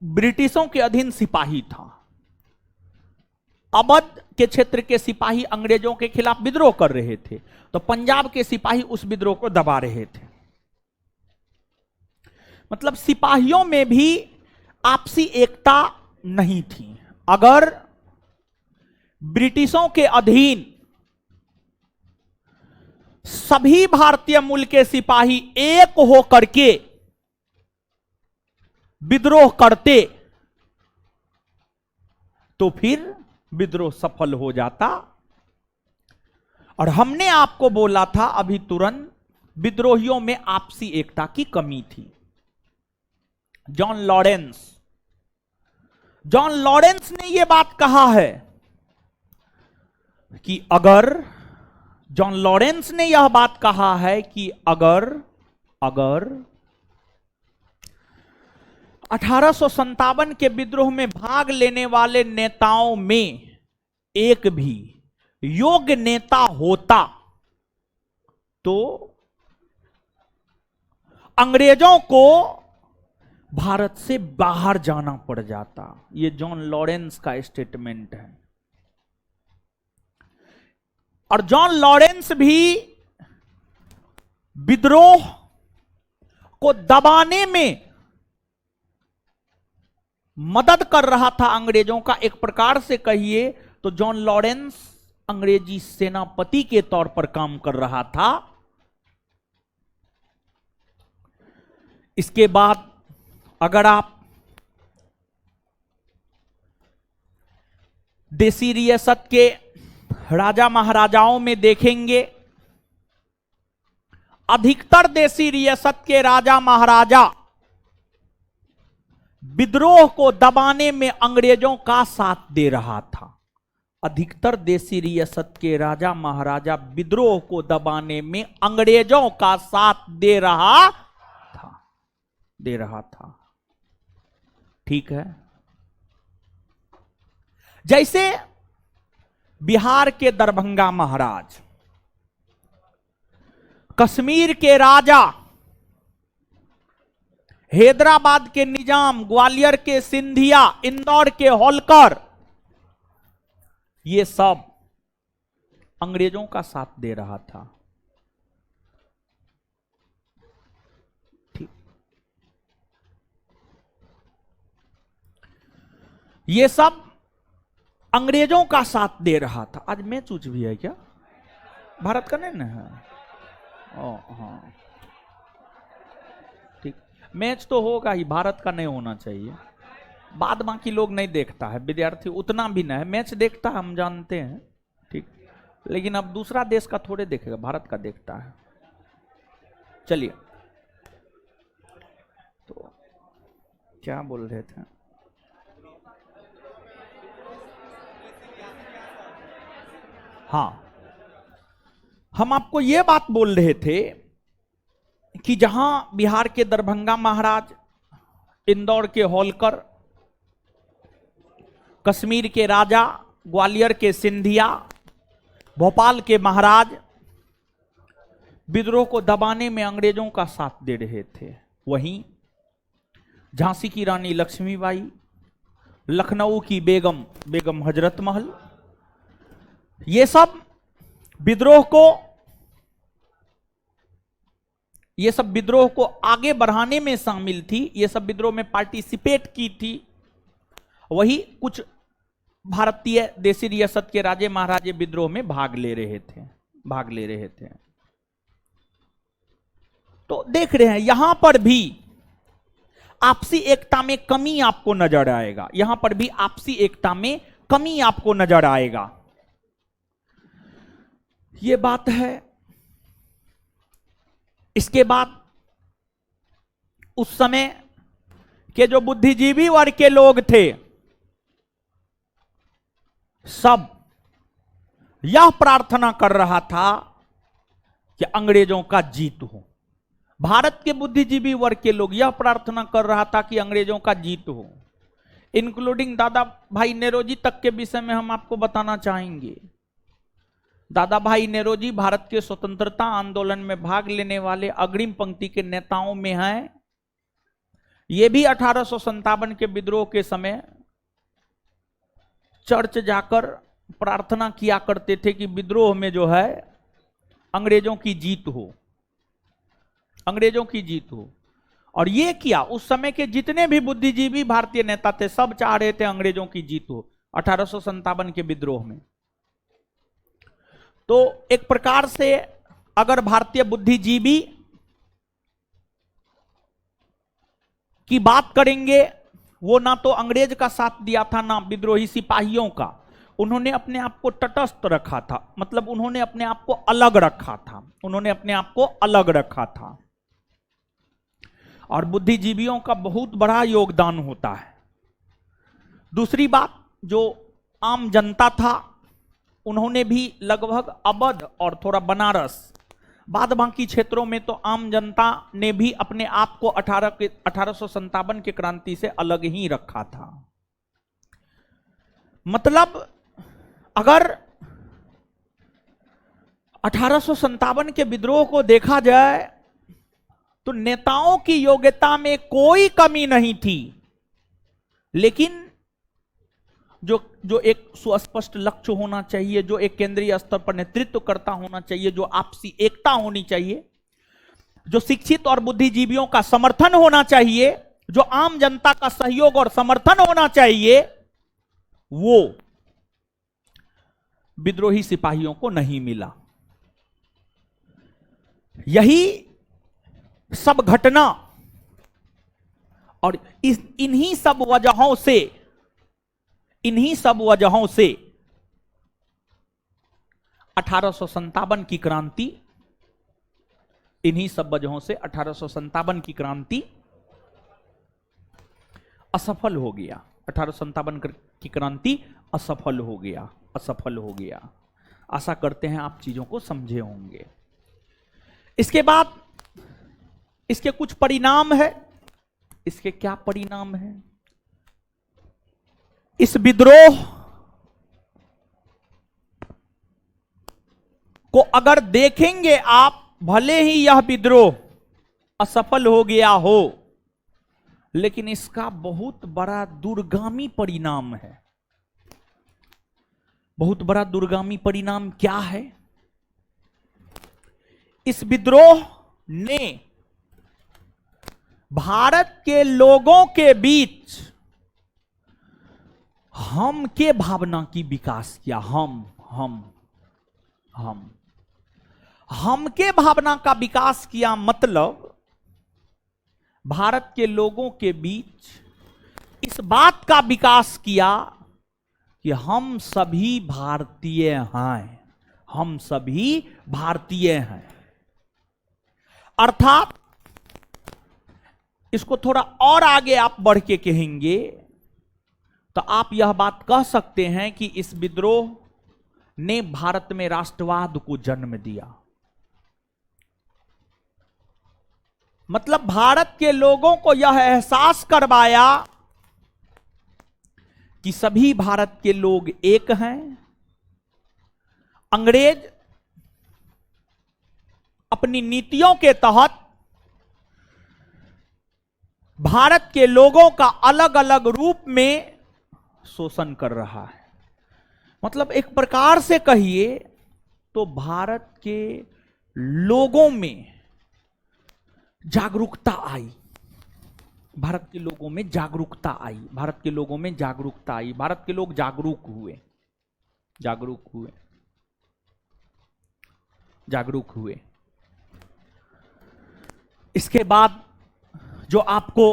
ब्रिटिशों के अधीन सिपाही था, अवध के क्षेत्र के सिपाही अंग्रेजों के खिलाफ विद्रोह कर रहे थे, तो पंजाब के सिपाही उस विद्रोह को दबा रहे थे। मतलब सिपाहियों में भी आपसी एकता नहीं थी। अगर ब्रिटिशों के अधीन सभी भारतीय मूल के सिपाही एक होकर के विद्रोह करते तो फिर विद्रोह सफल हो जाता। और हमने आपको बोला था अभी तुरंत, विद्रोहियों में आपसी एकता की कमी थी। जॉन लॉरेंस ने यह बात कहा है कि अगर जॉन लॉरेंस ने यह बात कहा है कि अगर 1857 के विद्रोह में भाग लेने वाले नेताओं में एक भी योग्य नेता होता तो अंग्रेजों को भारत से बाहर जाना पड़ जाता। यह जॉन लॉरेंस का स्टेटमेंट है। और जॉन लॉरेंस भी विद्रोह को दबाने में मदद कर रहा था अंग्रेजों का। एक प्रकार से कहिए तो जॉन लॉरेंस अंग्रेजी सेनापति के तौर पर काम कर रहा था। इसके बाद अगर आप देसी रियासत के राजा महाराजाओं में देखेंगे, अधिकतर देसी रियासत के राजा महाराजा विद्रोह को दबाने में अंग्रेजों का साथ दे रहा था। अधिकतर देसी रियासत के राजा महाराजा विद्रोह को दबाने में अंग्रेजों का साथ दे रहा था। ठीक है। जैसे बिहार के दरभंगा महाराज, कश्मीर के राजा, हैदराबाद के निजाम, ग्वालियर के सिंधिया, इंदौर के होलकर, ये सब अंग्रेजों का साथ दे रहा था। ठीक। ये सब अंग्रेजों का साथ दे रहा था। आज मैच उच भी है क्या? भारत का नहीं ना है? ओ हाँ ठीक, मैच तो होगा ही, भारत का नहीं होना चाहिए। बाद बाकी लोग नहीं देखता है, विद्यार्थी उतना भी नहीं है। मैच देखता है हम जानते हैं, ठीक, लेकिन अब दूसरा देश का थोड़े देखेगा, भारत का देखता है। चलिए, तो क्या बोल रहे थे? हाँ, हम आपको यह बात बोल रहे थे कि जहां बिहार के दरभंगा महाराज, इंदौर के होलकर, कश्मीर के राजा, ग्वालियर के सिंधिया, भोपाल के महाराज विद्रोह को दबाने में अंग्रेजों का साथ दे रहे थे, वहीं झांसी की रानी लक्ष्मीबाई, लखनऊ की बेगम हजरत महल, ये सब विद्रोह को आगे बढ़ाने में शामिल थी। ये सब विद्रोह में पार्टिसिपेट की थी। वही कुछ भारतीय देसी रियासत के राजे महाराजे विद्रोह में भाग ले रहे थे। तो देख रहे हैं यहां पर भी आपसी एकता में कमी आपको नजर आएगा। यहां पर भी आपसी एकता में कमी आपको नजर आएगा। ये बात है। इसके बाद उस समय के जो बुद्धिजीवी वर्ग के लोग थे, सब यह प्रार्थना कर रहा था कि अंग्रेजों का जीत हो। भारत के बुद्धिजीवी वर्ग के लोग यह प्रार्थना कर रहा था कि अंग्रेजों का जीत हो, इंक्लूडिंग दादा भाई नेरोजी तक के विषय में हम आपको बताना चाहेंगे। दादा भाई नेरोजी भारत के स्वतंत्रता आंदोलन में भाग लेने वाले अग्रिम पंक्ति के नेताओं में हैं। ये भी 1857 के विद्रोह के समय चर्च जाकर प्रार्थना किया करते थे कि विद्रोह में जो है अंग्रेजों की जीत हो, अंग्रेजों की जीत हो। और ये किया, उस समय के जितने भी बुद्धिजीवी भारतीय नेता थे सब चाह रहे थे अंग्रेजों की जीत हो 1857 के विद्रोह में। तो एक प्रकार से अगर भारतीय बुद्धिजीवी की बात करेंगे, वो ना तो अंग्रेज का साथ दिया था ना विद्रोही सिपाहियों का, उन्होंने अपने आप को तटस्थ रखा था, मतलब उन्होंने अपने आप को अलग रखा था, उन्होंने अपने आप को अलग रखा था। और बुद्धिजीवियों का बहुत बड़ा योगदान होता है। दूसरी बात, जो आम जनता था उन्होंने भी लगभग अवध और थोड़ा बनारस, बाद बाकी क्षेत्रों में तो आम जनता ने भी अपने आप को 1857 के क्रांति से अलग ही रखा था। मतलब अगर 1857 के विद्रोह को देखा जाए तो नेताओं की योग्यता में कोई कमी नहीं थी, लेकिन जो एक सुस्पष्ट लक्ष्य होना चाहिए, जो एक केंद्रीय स्तर पर नेतृत्व करता होना चाहिए, जो आपसी एकता होनी चाहिए, जो शिक्षित और बुद्धिजीवियों का समर्थन होना चाहिए, जो आम जनता का सहयोग और समर्थन होना चाहिए, वो विद्रोही सिपाहियों को नहीं मिला। यही सब घटना और इन्हीं सब वजहों से 1857 की क्रांति, इन्हीं सब वजहों से 1857 की क्रांति असफल हो गया। 1857 की क्रांति असफल हो गया। आशा करते हैं आप चीजों को समझे होंगे। इसके बाद इसके कुछ परिणाम है। इसके क्या परिणाम है? इस विद्रोह को अगर देखेंगे आप, भले ही यह विद्रोह असफल हो गया हो, लेकिन इसका बहुत बड़ा दूरगामी परिणाम है। बहुत बड़ा दूरगामी परिणाम क्या है? इस विद्रोह ने भारत के लोगों के बीच हम के भावना की विकास किया। हम के भावना का विकास किया, मतलब भारत के लोगों के बीच इस बात का विकास किया कि हम सभी भारतीय हैं, हम सभी भारतीय हैं। अर्थात इसको थोड़ा और आगे आप बढ़ के कहेंगे तो आप यह बात कह सकते हैं कि इस विद्रोह ने भारत में राष्ट्रवाद को जन्म दिया। मतलब भारत के लोगों को यह एहसास करवाया कि सभी भारत के लोग एक हैं। अंग्रेज अपनी नीतियों के तहत भारत के लोगों का अलग अलग रूप में शोषण कर रहा है। मतलब एक प्रकार से कहिए तो भारत के लोगों में जागरूकता आई, भारत के लोगों में जागरूकता आई, भारत के लोगों में जागरूकता आई, भारत के लोग जागरूक हुए, जागरूक हुए, जागरूक हुए। इसके बाद जो आपको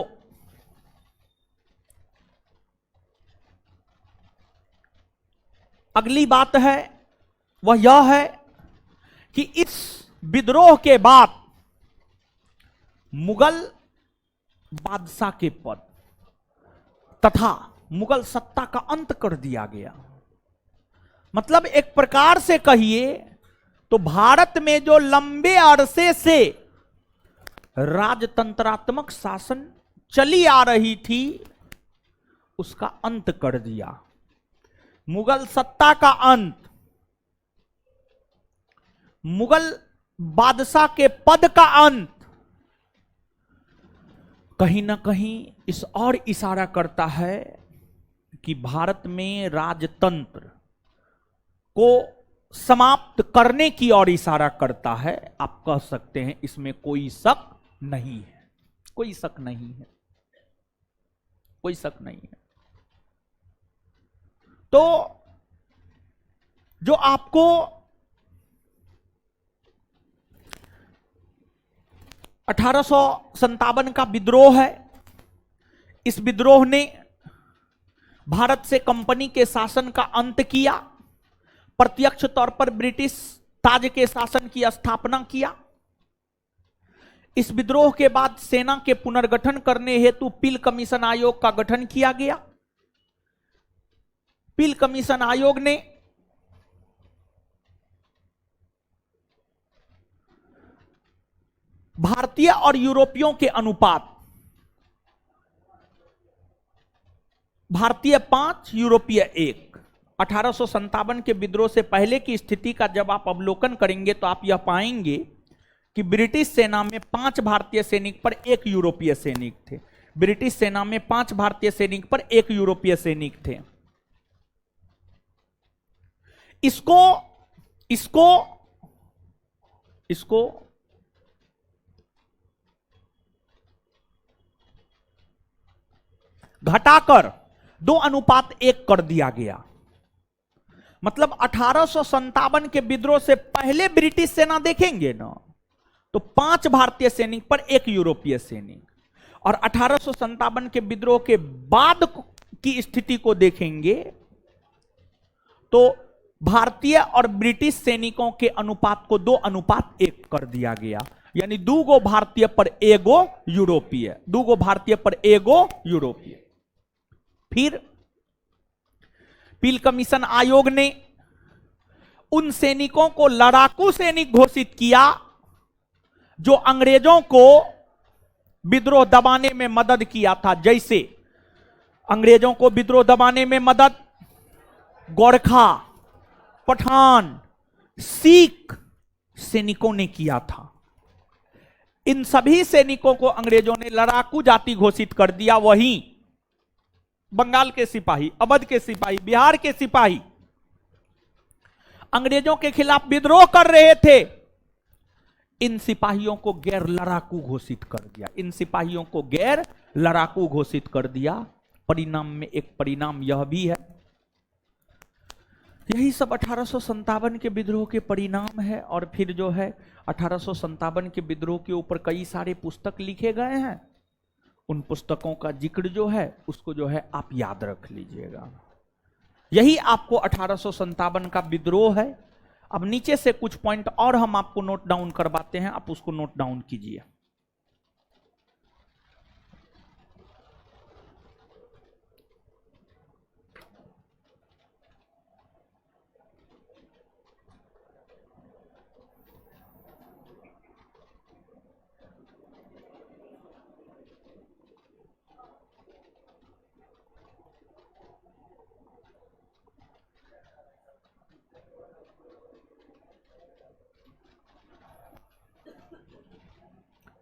अगली बात है वह यह है कि इस विद्रोह के बाद मुगल बादशाह के पद तथा मुगल सत्ता का अंत कर दिया गया। मतलब एक प्रकार से कहिए तो भारत में जो लंबे अरसे से राजतंत्रात्मक शासन चली आ रही थी उसका अंत कर दिया। मुगल सत्ता का अंत, मुगल बादशाह के पद का अंत कहीं ना कहीं इस और इशारा करता है कि भारत में राजतंत्र को समाप्त करने की ओर इशारा करता है। आप कह सकते हैं, इसमें कोई शक नहीं है, कोई शक नहीं है, कोई शक नहीं है। तो जो आपको 1857 का विद्रोह है, इस विद्रोह ने भारत से कंपनी के शासन का अंत किया, प्रत्यक्ष तौर पर ब्रिटिश ताज के शासन की स्थापना किया। इस विद्रोह के बाद सेना के पुनर्गठन करने हेतु पील कमीशन आयोग का गठन किया गया। पील कमीशन आयोग ने भारतीय और यूरोपियों के अनुपात, भारतीय 5 यूरोपीय 1, 1857 के विद्रोह से पहले की स्थिति का जब आप अवलोकन करेंगे तो आप यह पाएंगे कि ब्रिटिश सेना में 5 भारतीय सैनिक पर 1 यूरोपीय सैनिक थे। ब्रिटिश सेना में 5 भारतीय सैनिक पर 1 यूरोपीय सैनिक थे। इसको इसको इसको घटाकर 2:1 कर दिया गया। मतलब 1857 के विद्रोह से पहले ब्रिटिश सेना देखेंगे ना, तो 5 भारतीय सैनिक पर 1 यूरोपीय सैनिक, और 1857 के विद्रोह के बाद की स्थिति को देखेंगे तो भारतीय और ब्रिटिश सैनिकों के अनुपात को 2:1 कर दिया गया। यानी 2 भारतीय पर 1 यूरोपीय, 2 भारतीय पर 1 यूरोपीय। फिर पील कमीशन आयोग ने उन सैनिकों को लड़ाकू सैनिक घोषित किया जो अंग्रेजों को विद्रोह दबाने में मदद किया था। जैसे अंग्रेजों को विद्रोह दबाने में मदद गोरखा, पठान, सिख सैनिकों ने किया था। इन सभी सैनिकों को अंग्रेजों ने लड़ाकू जाति घोषित कर दिया। वहीं बंगाल के सिपाही, अवध के सिपाही, बिहार के सिपाही अंग्रेजों के खिलाफ विद्रोह कर रहे थे, इन सिपाहियों को गैर लड़ाकू घोषित कर दिया। इन सिपाहियों को गैर लड़ाकू घोषित कर दिया। परिणाम में एक परिणाम यह भी है, यही सब 1857 के विद्रोह के परिणाम है। और फिर जो है 1857 के विद्रोह के ऊपर कई सारे पुस्तक लिखे गए हैं। उन पुस्तकों का जिक्र जो है उसको जो है आप याद रख लीजिएगा। यही आपको 1857 का विद्रोह है। अब नीचे से कुछ पॉइंट और हम आपको नोट डाउन करवाते हैं, आप उसको नोट डाउन कीजिए।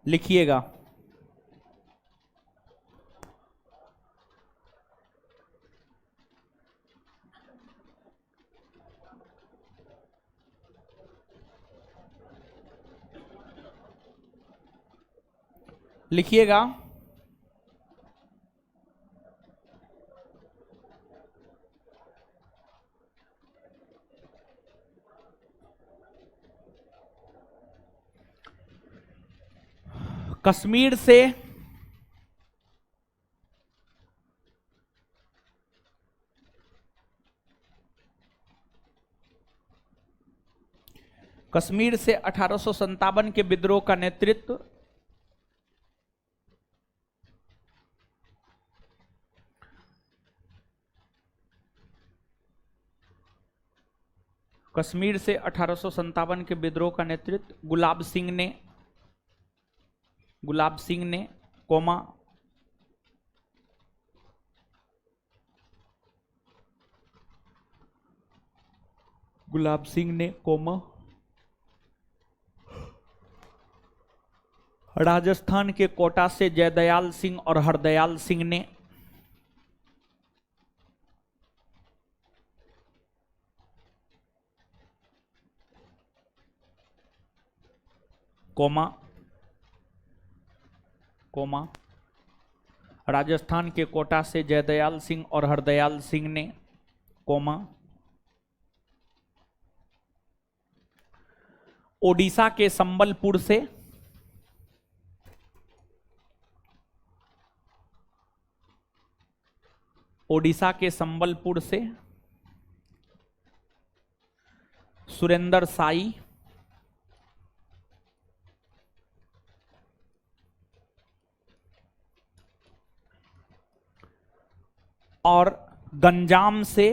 लिखिएगा। लिखिएगा। कश्मीर से कश्मीर से 1857 के विद्रोह का नेतृत्व कश्मीर से 1857 के विद्रोह का नेतृत्व गुलाब सिंह ने कोमा गुलाब सिंह ने कोमा राजस्थान के कोटा से जयदयाल सिंह और हरदयाल सिंह ने कोमा कोमा राजस्थान के कोटा से जयदयाल सिंह और हरदयाल सिंह ने कोमा ओडिशा के संबलपुर से ओडिशा के संबलपुर से सुरेंद्र साई और गंजाम से,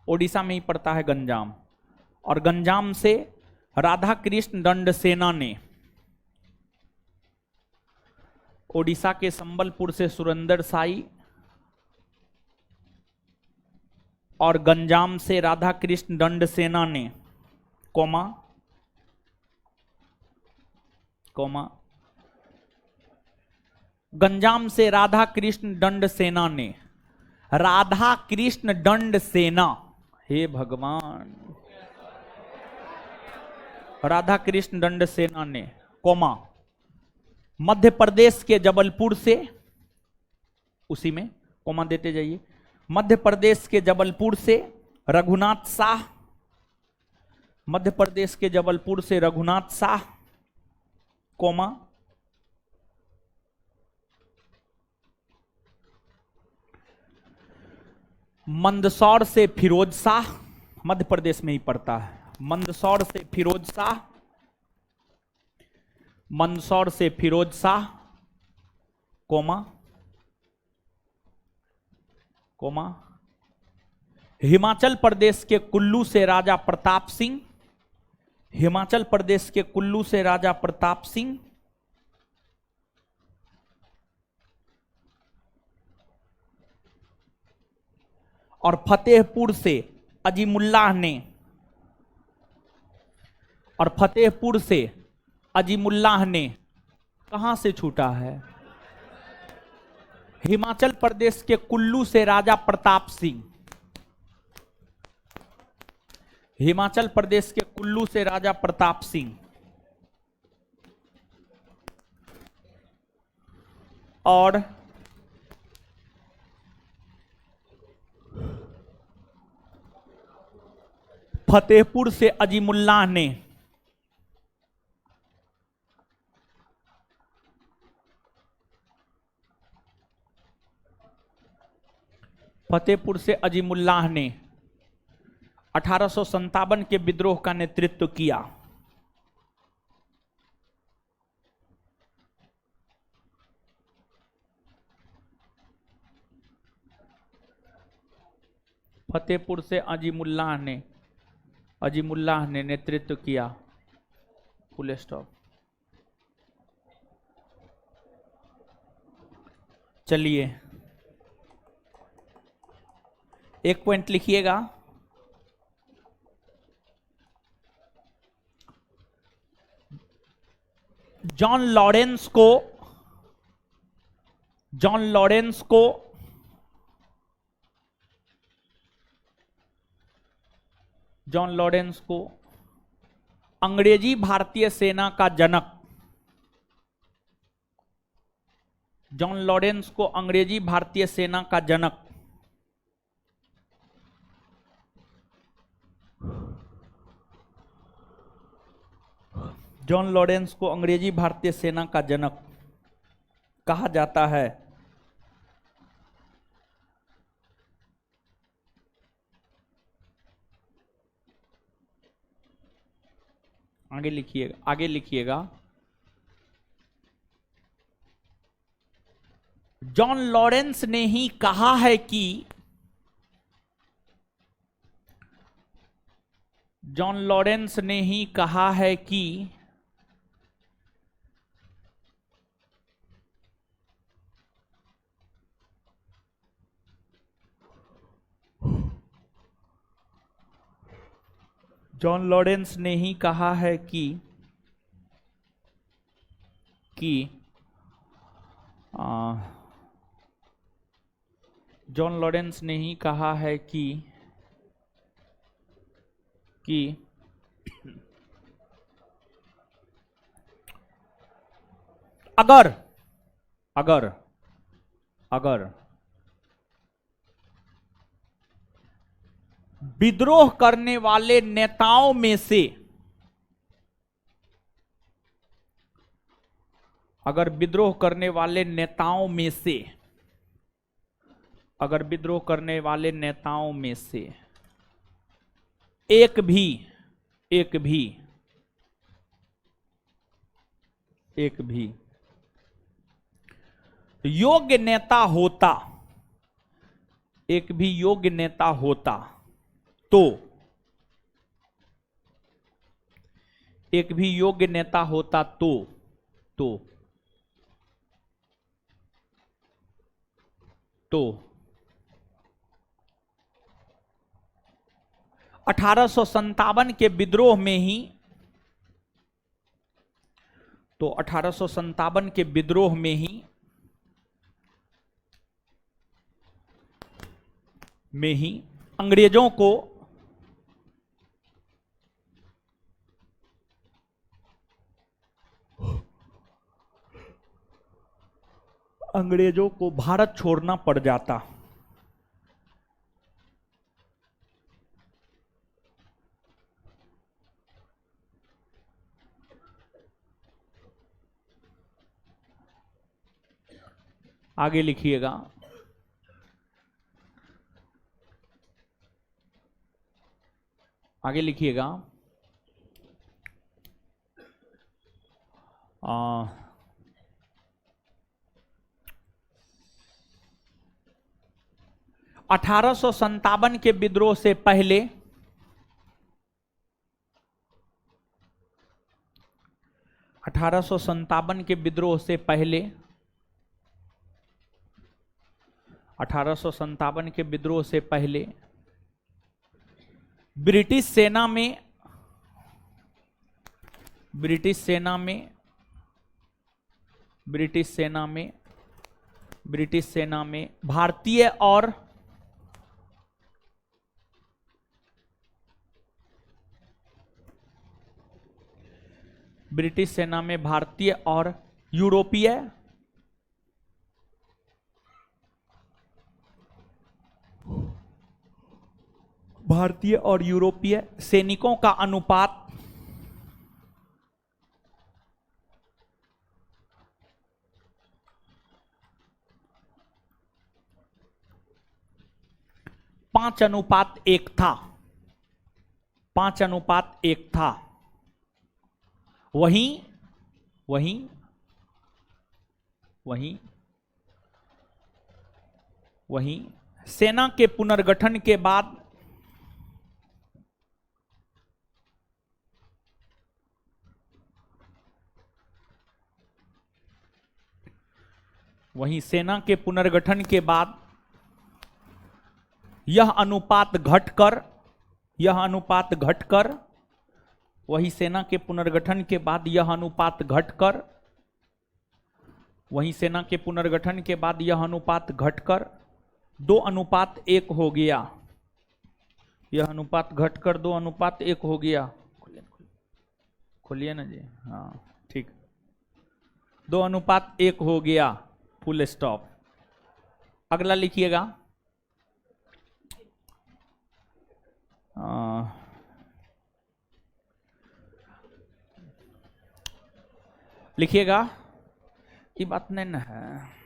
ओडिशा में ही पड़ता है गंजाम, और गंजाम से राधा कृष्ण दंड सेना ने, ओडिशा के संबलपुर से सुरेंद्र साई और गंजाम से राधा कृष्ण दंड सेना ने कोमा कोमा गंजाम से राधा कृष्ण दंड सेना ने, राधा कृष्ण दंड सेना, हे भगवान, राधा कृष्ण दंड सेना ने कोमा मध्य प्रदेश के जबलपुर से, उसी में कोमा देते जाइए, मध्य प्रदेश के जबलपुर से रघुनाथ शाह, मध्य प्रदेश के जबलपुर से रघुनाथ शाह कोमा मंदसौर से फिरोज शाह, मध्य प्रदेश में ही पड़ता है, मंदसौर से फिरोज शाह, मंदसौर से फिरोज शाह कोमा कोमा हिमाचल प्रदेश के कुल्लू से राजा प्रताप सिंह, हिमाचल प्रदेश के कुल्लू से राजा प्रताप सिंह और फतेहपुर से अजीमुल्लाह ने, और फतेहपुर से अजीमुल्लाह ने कहां से छूटा है, हिमाचल प्रदेश के कुल्लू से राजा प्रताप सिंह, हिमाचल प्रदेश के कुल्लू से राजा प्रताप सिंह और फतेहपुर से अजीमुल्लाह ने फतेहपुर से अजीमुल्लाह ने 1857 के विद्रोह का नेतृत्व किया। फतेहपुर से अजीमुल्लाह ने नेतृत्व किया, फुल स्टॉप। चलिए एक पॉइंट लिखिएगा, जॉन लॉरेंस को अंग्रेजी भारतीय सेना का जनक, जॉन लॉरेंस को अंग्रेजी भारतीय सेना का जनक जॉन लॉरेंस को अंग्रेजी भारतीय सेना का जनक कहा जाता है। आगे लिखिएगा जॉन लॉरेंस ने ही कहा है कि जॉन लॉरेंस ने ही कहा है कि जॉन लॉरेंस ने ही कहा है कि कि जॉन लॉरेंस ने ही कहा है कि अगर अगर अगर विद्रोह करने वाले नेताओं में से, अगर विद्रोह करने वाले नेताओं में से, अगर विद्रोह करने वाले नेताओं में से एक भी योग्य नेता होता, एक भी योग्य नेता होता तो, एक भी योग्य नेता होता तो 1857 के विद्रोह में ही, तो 1857 के विद्रोह में ही अंग्रेजों को भारत छोड़ना पड़ जाता। आगे लिखिएगा, आगे लिखिएगा। 1857 के विद्रोह से पहले, 1857 के विद्रोह से पहले, 1857 के विद्रोह से पहले ब्रिटिश सेना में भारतीय और यूरोपीय सैनिकों का अनुपात पांच अनुपात एक था, 5:1 था। वहीं सेना के पुनर्गठन के बाद यह अनुपात घटकर वही सेना के पुनर्गठन के बाद यह अनुपात घटकर 2:1 हो गया। यह अनुपात घटकर 2:1 हो गया। खोलिए ना जी, हाँ ठीक, 2:1 हो गया, फुल स्टॉप। अगला लिखिएगा, ये बात नहीं ना है।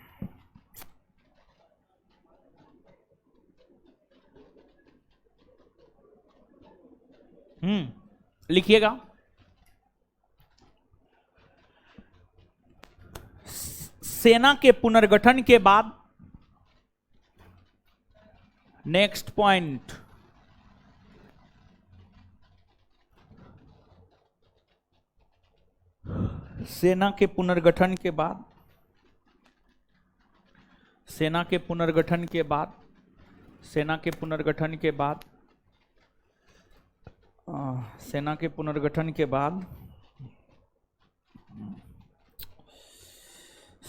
लिखिएगा, सेना के पुनर्गठन के बाद, नेक्स्ट पॉइंट, सेना के पुनर्गठन के बाद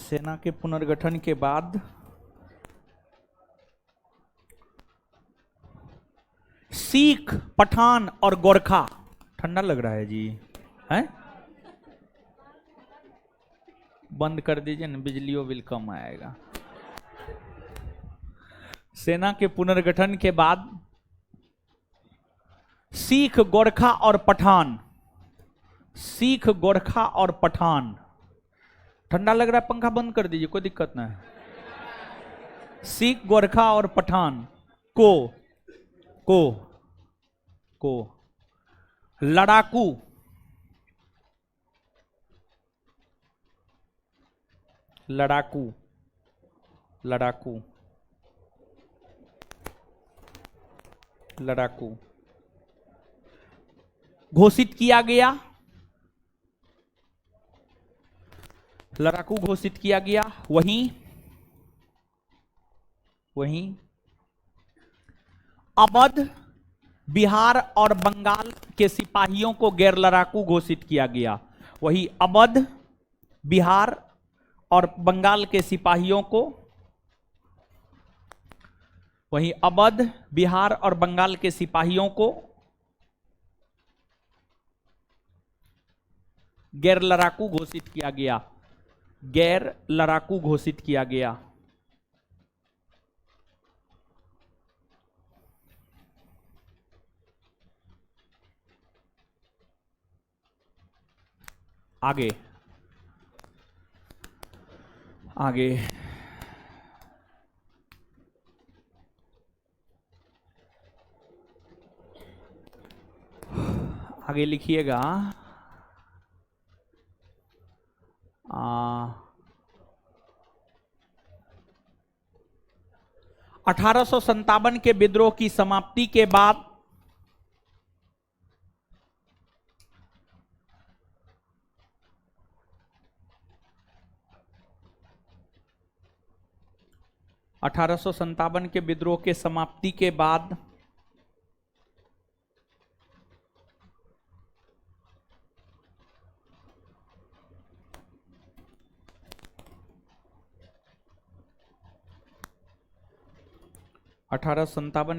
सेना के पुनर्गठन के बाद सिख, पठान और गोरखा। ठंडा लग रहा है जी, है? बंद कर दीजिए ना, बिजलियों बिल कम आएगा। सेना के पुनर्गठन के बाद सिख, गोरखा और पठान, सिख, गोरखा और पठान। ठंडा लग रहा है, पंखा बंद कर दीजिए, कोई दिक्कत ना है। सिख, गोरखा और पठान को लड़ाकू, लड़ाकू, लड़ाकू, लड़ाकू घोषित किया गया, लड़ाकू घोषित किया गया। वहीं अवध, बिहार और बंगाल के सिपाहियों को गैर लड़ाकू घोषित किया गया। वही अवध, बिहार और बंगाल के सिपाहियों को, वहीं अवध, बिहार और बंगाल के सिपाहियों को गैर लड़ाकू घोषित किया गया, गैर लड़ाकू घोषित किया गया। आगे आगे आगे लिखिएगा। 1857 के विद्रोह की समाप्ति के बाद 1857 के विद्रोह के समाप्ति के बाद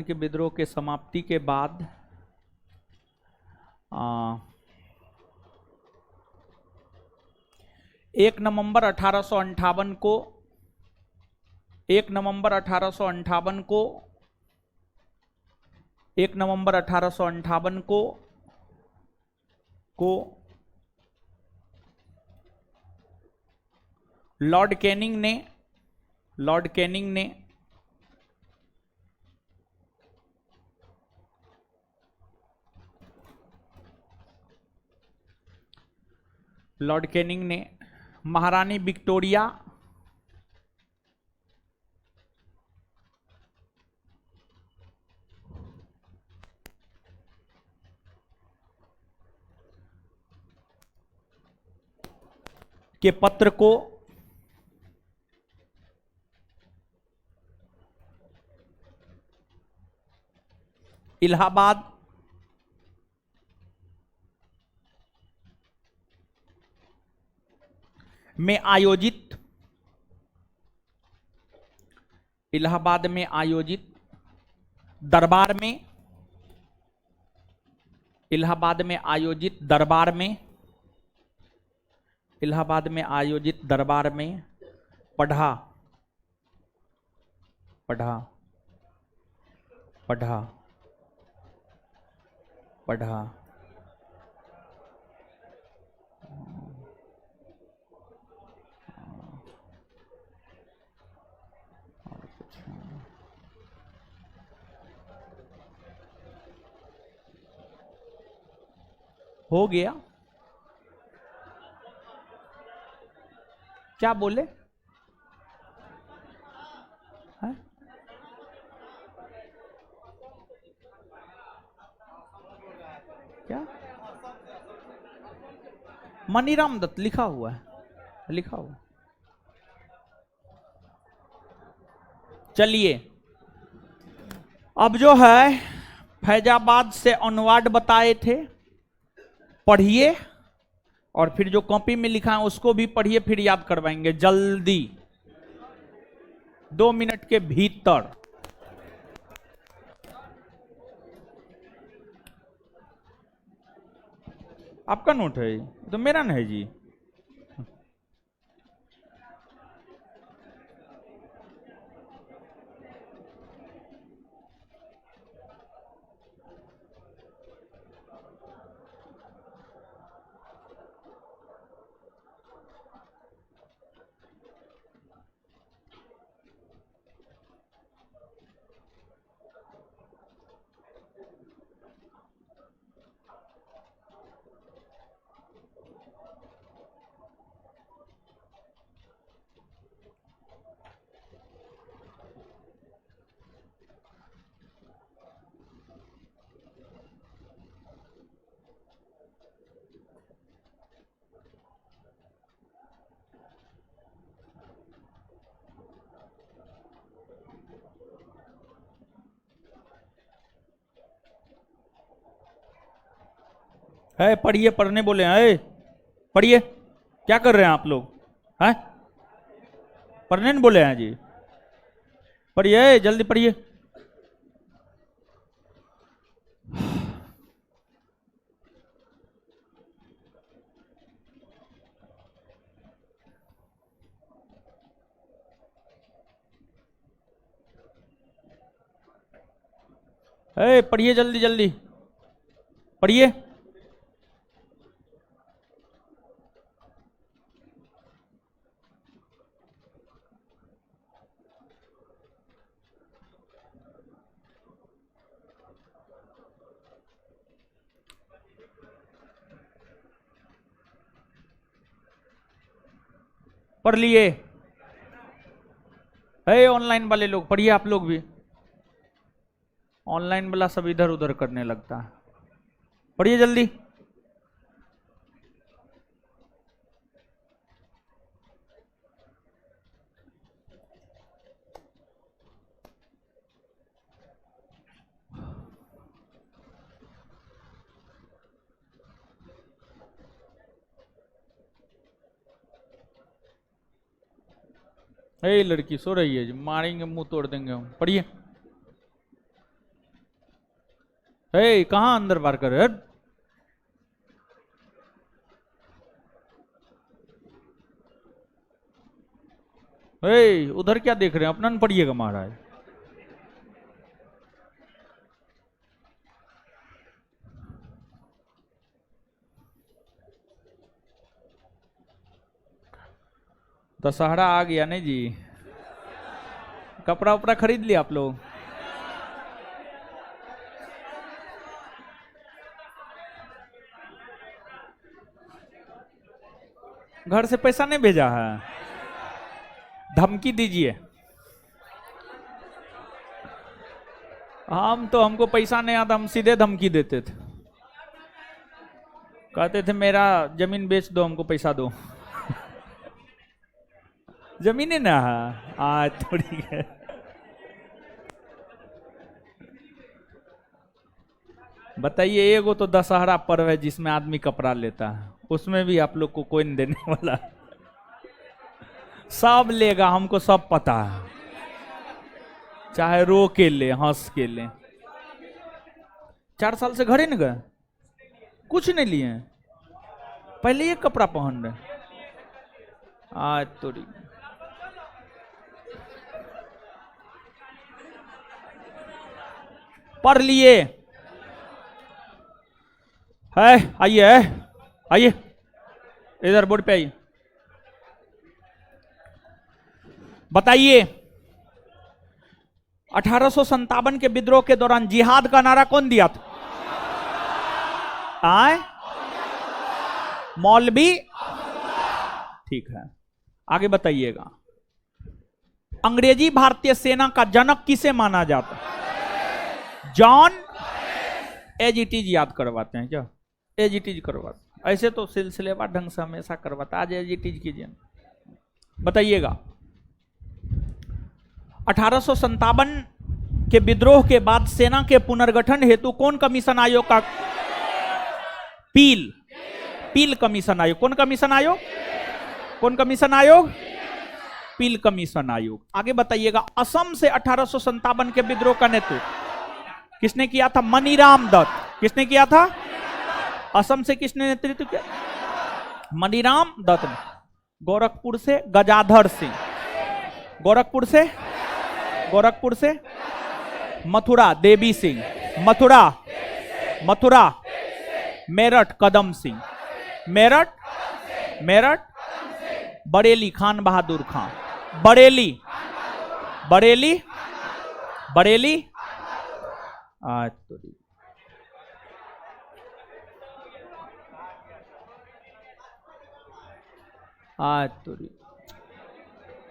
के विद्रोह के समाप्ति के बाद 1 नवंबर 1858 को 1 नवंबर 1858 को 1 नवंबर 1858 को लॉर्ड कैनिंग ने महारानी विक्टोरिया के पत्र को इलाहाबाद में आयोजित दरबार में पढ़ा हो गया। क्या बोले? है? क्या? मनीराम दत्त लिखा हुआ है। चलिए, अब जो है फैजाबाद से ऑनवर्ड बताए थे, पढ़िए और फिर जो कॉपी में लिखा है उसको भी पढ़िए, फिर याद करवाएंगे जल्दी, 2 मिनट के भीतर। आपका नोट है तो मेरा नहीं है जी। है पढ़िए, पढ़ने बोले हैं, पढ़िए। क्या कर रहे हैं आप लोग? हैं पढ़ने नहीं बोले हैं जी, पढ़िए जल्दी पढ़िए। पढ़िए जल्दी जल्दी पढ़िए। पढ़ लिए? है ऑनलाइन वाले लोग पढ़िए, आप लोग भी। ऑनलाइन वाला सब इधर उधर करने लगता है, पढ़िए जल्दी। लड़की सो रही है जी, मारेंगे मुंह तोड़ देंगे हम, पढ़िए। कहां अंदर बार कर रहे? उधर क्या देख रहे हैं, अपना न पढ़िएगा महाराज। दशहरा आ गया नहीं जी, कपड़ा उपड़ा खरीद लिया आप लोग? घर से पैसा नहीं भेजा है? धमकी दीजिए। हमको पैसा नहीं आता, हम सीधे धमकी देते थे, कहते थे मेरा जमीन बेच दो, हमको पैसा दो। जमीन है ना, आज थोड़ी है। बताइए, एगो तो दशहरा पर्व है जिसमें आदमी कपड़ा लेता है, उसमें भी आप लोग को कोई नहीं देने वाला। सब लेगा, हमको सब पता है, चाहे रो के ले हंस के ले। 4 साल से घरे न गए, कुछ नहीं लिए, पहले ये कपड़ा पहन रहे। आज थोड़ी पढ़ लिए है? आइए आइए, इधर बोर्ड पे आइए। बताइए, 1857 के विद्रोह के दौरान जिहाद का नारा कौन दिया था? आए मौलवी? ठीक है, आगे बताइएगा। अंग्रेजी भारतीय सेना का जनक किसे माना जाता है? जॉन एज इट इज याद करवाते हैं क्या? एज इट इज करवाते, ऐसे तो सिलसिलेवार ढंग से हमेशा करवाता, आज एज इट इज कीजिए। बताइएगा, 1857 के विद्रोह के बाद सेना के पुनर्गठन हेतु कौन कमीशन आयोग का? पील पील कमीशन आयोग। कौन कमीशन आयोग? कौन कमीशन आयोग? पील कमीशन आयोग। आगे बताइएगा, असम से 1857 के विद्रोह का नेतृत्व किसने किया था? मनीराम दत्त। किसने किया था? असम से किसने नेतृत्व किया? मनीराम दत्त ने। गोरखपुर से गजाधर सिंह। गोरखपुर से मथुरा देवी सिंह। मथुरा मेरठ कदम सिंह। मेरठ बरेली खान बहादुर खां। बरेली आज तो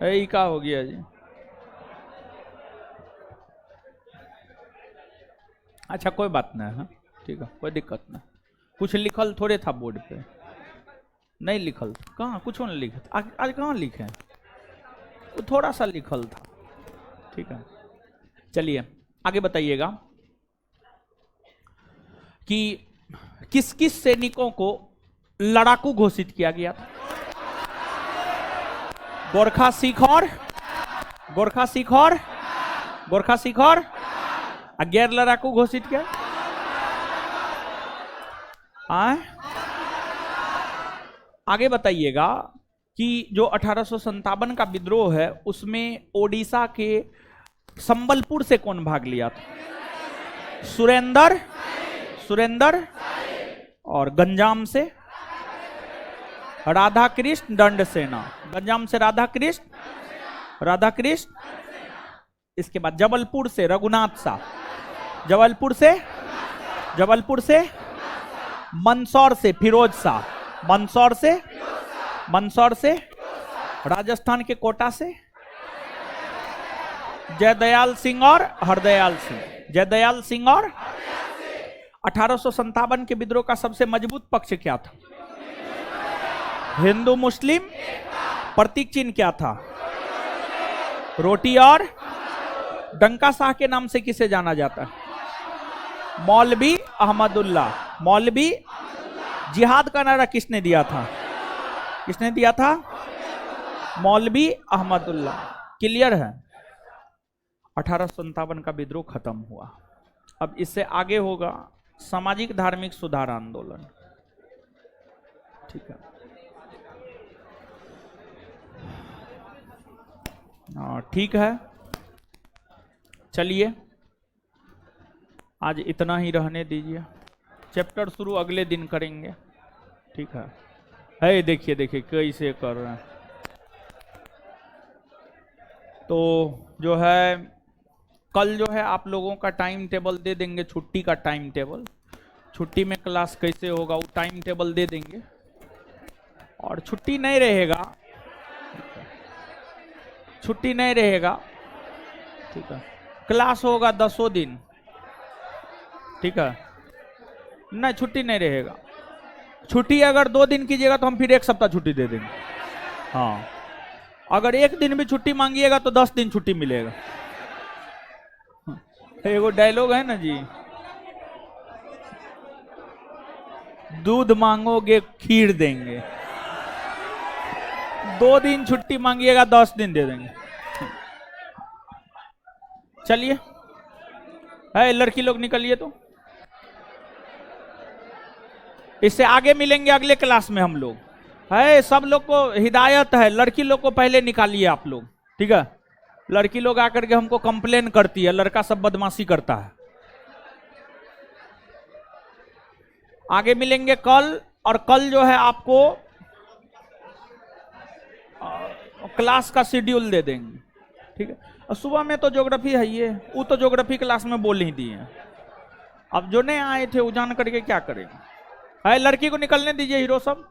यही का हो गया जी। अच्छा कोई बात नहीं है, ठीक है, कोई दिक्कत नहीं। कुछ लिखल थोड़े था बोर्ड पे, नहीं लिखल कहाँ, कुछ नहीं लिखा आज कहाँ लिखे, वो थोड़ा सा लिखल था, ठीक है। चलिए आगे बताइएगा कि किस किस सैनिकों को लड़ाकू घोषित किया गया था? गोरखा सिख और गैर लड़ाकू घोषित किया। आगे बताइएगा कि जो 1857 का विद्रोह है उसमें ओडिशा के संबलपुर से कौन भाग लिया था? सुरेंद्र और गंजाम से राधा कृष्ण दंड सेना। गंजाम से राधा कृष्ण। इसके बाद जबलपुर से रघुनाथ शाह। जबलपुर से मंदसौर से फिरोज शाह। मंदसौर से राजस्थान के कोटा से जयदयाल सिंह और हरदयाल सिंह। 1857 के विद्रोह का सबसे मजबूत पक्ष क्या था? हिंदू मुस्लिम। प्रतीक चिन्ह क्या था? रोटी और डंका शाह के नाम से किसे जाना जाता है? मौलवी अहमदुल्ला। जिहाद का नारा किसने दिया था? मौलवी अहमदुल्ला। क्लियर है? 1857 का विद्रोह खत्म हुआ। अब इससे आगे होगा सामाजिक धार्मिक सुधार आंदोलन, ठीक है। ठीक है, चलिए आज इतना ही रहने दीजिए, चैप्टर शुरू अगले दिन करेंगे, ठीक है। देखिए कैसे कर रहे हैं। तो जो है कल जो है आप लोगों का टाइम टेबल दे देंगे, छुट्टी का टाइम टेबल, छुट्टी में क्लास कैसे होगा वो टाइम टेबल दे देंगे। और छुट्टी नहीं रहेगा, ठीक है। क्लास होगा 10 दिन, ठीक है। नहीं छुट्टी नहीं रहेगा। छुट्टी अगर 2 दिन कीजिएगा तो हम फिर 1 सप्ताह छुट्टी दे देंगे। हाँ, अगर 1 दिन भी छुट्टी मांगिएगा तो 10 दिन छुट्टी मिलेगा। एगो डायलॉग है ना जी, दूध मांगोगे खीर देंगे। 2 दिन छुट्टी मांगिएगा 10 दिन दे देंगे। चलिए लड़की लोग निकलिए, तो इससे आगे मिलेंगे अगले क्लास में हम लोग। सब लोग को हिदायत है, लड़की लोग को पहले निकालिए आप लोग, ठीक है। लड़की लोग आकर के हमको कंप्लेन करती है, लड़का सब बदमाशी करता है। आगे मिलेंगे कल, और कल जो है आपको क्लास का शेड्यूल दे देंगे, ठीक है। और सुबह में तो ज्योग्राफी है, ये वो तो ज्योग्राफी क्लास में बोल ही दिए। अब जो नहीं आए थे वो जान करके क्या करेंगे। लड़की को निकलने दीजिए हीरो सब।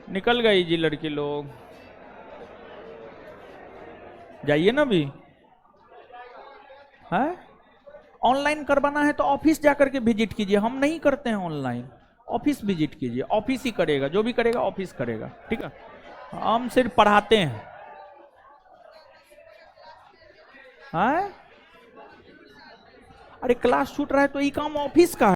निकल गई जी लड़की लोग, जाइए ना भी है। ऑनलाइन करवाना है तो ऑफिस जाकर के विजिट कीजिए, हम नहीं करते हैं ऑनलाइन, ऑफिस विजिट कीजिए, ऑफिस ही करेगा, जो भी करेगा ऑफिस करेगा, ठीक है। हम सिर्फ पढ़ाते हैं। अरे क्लास छूट रहा है तो ये काम ऑफिस का है।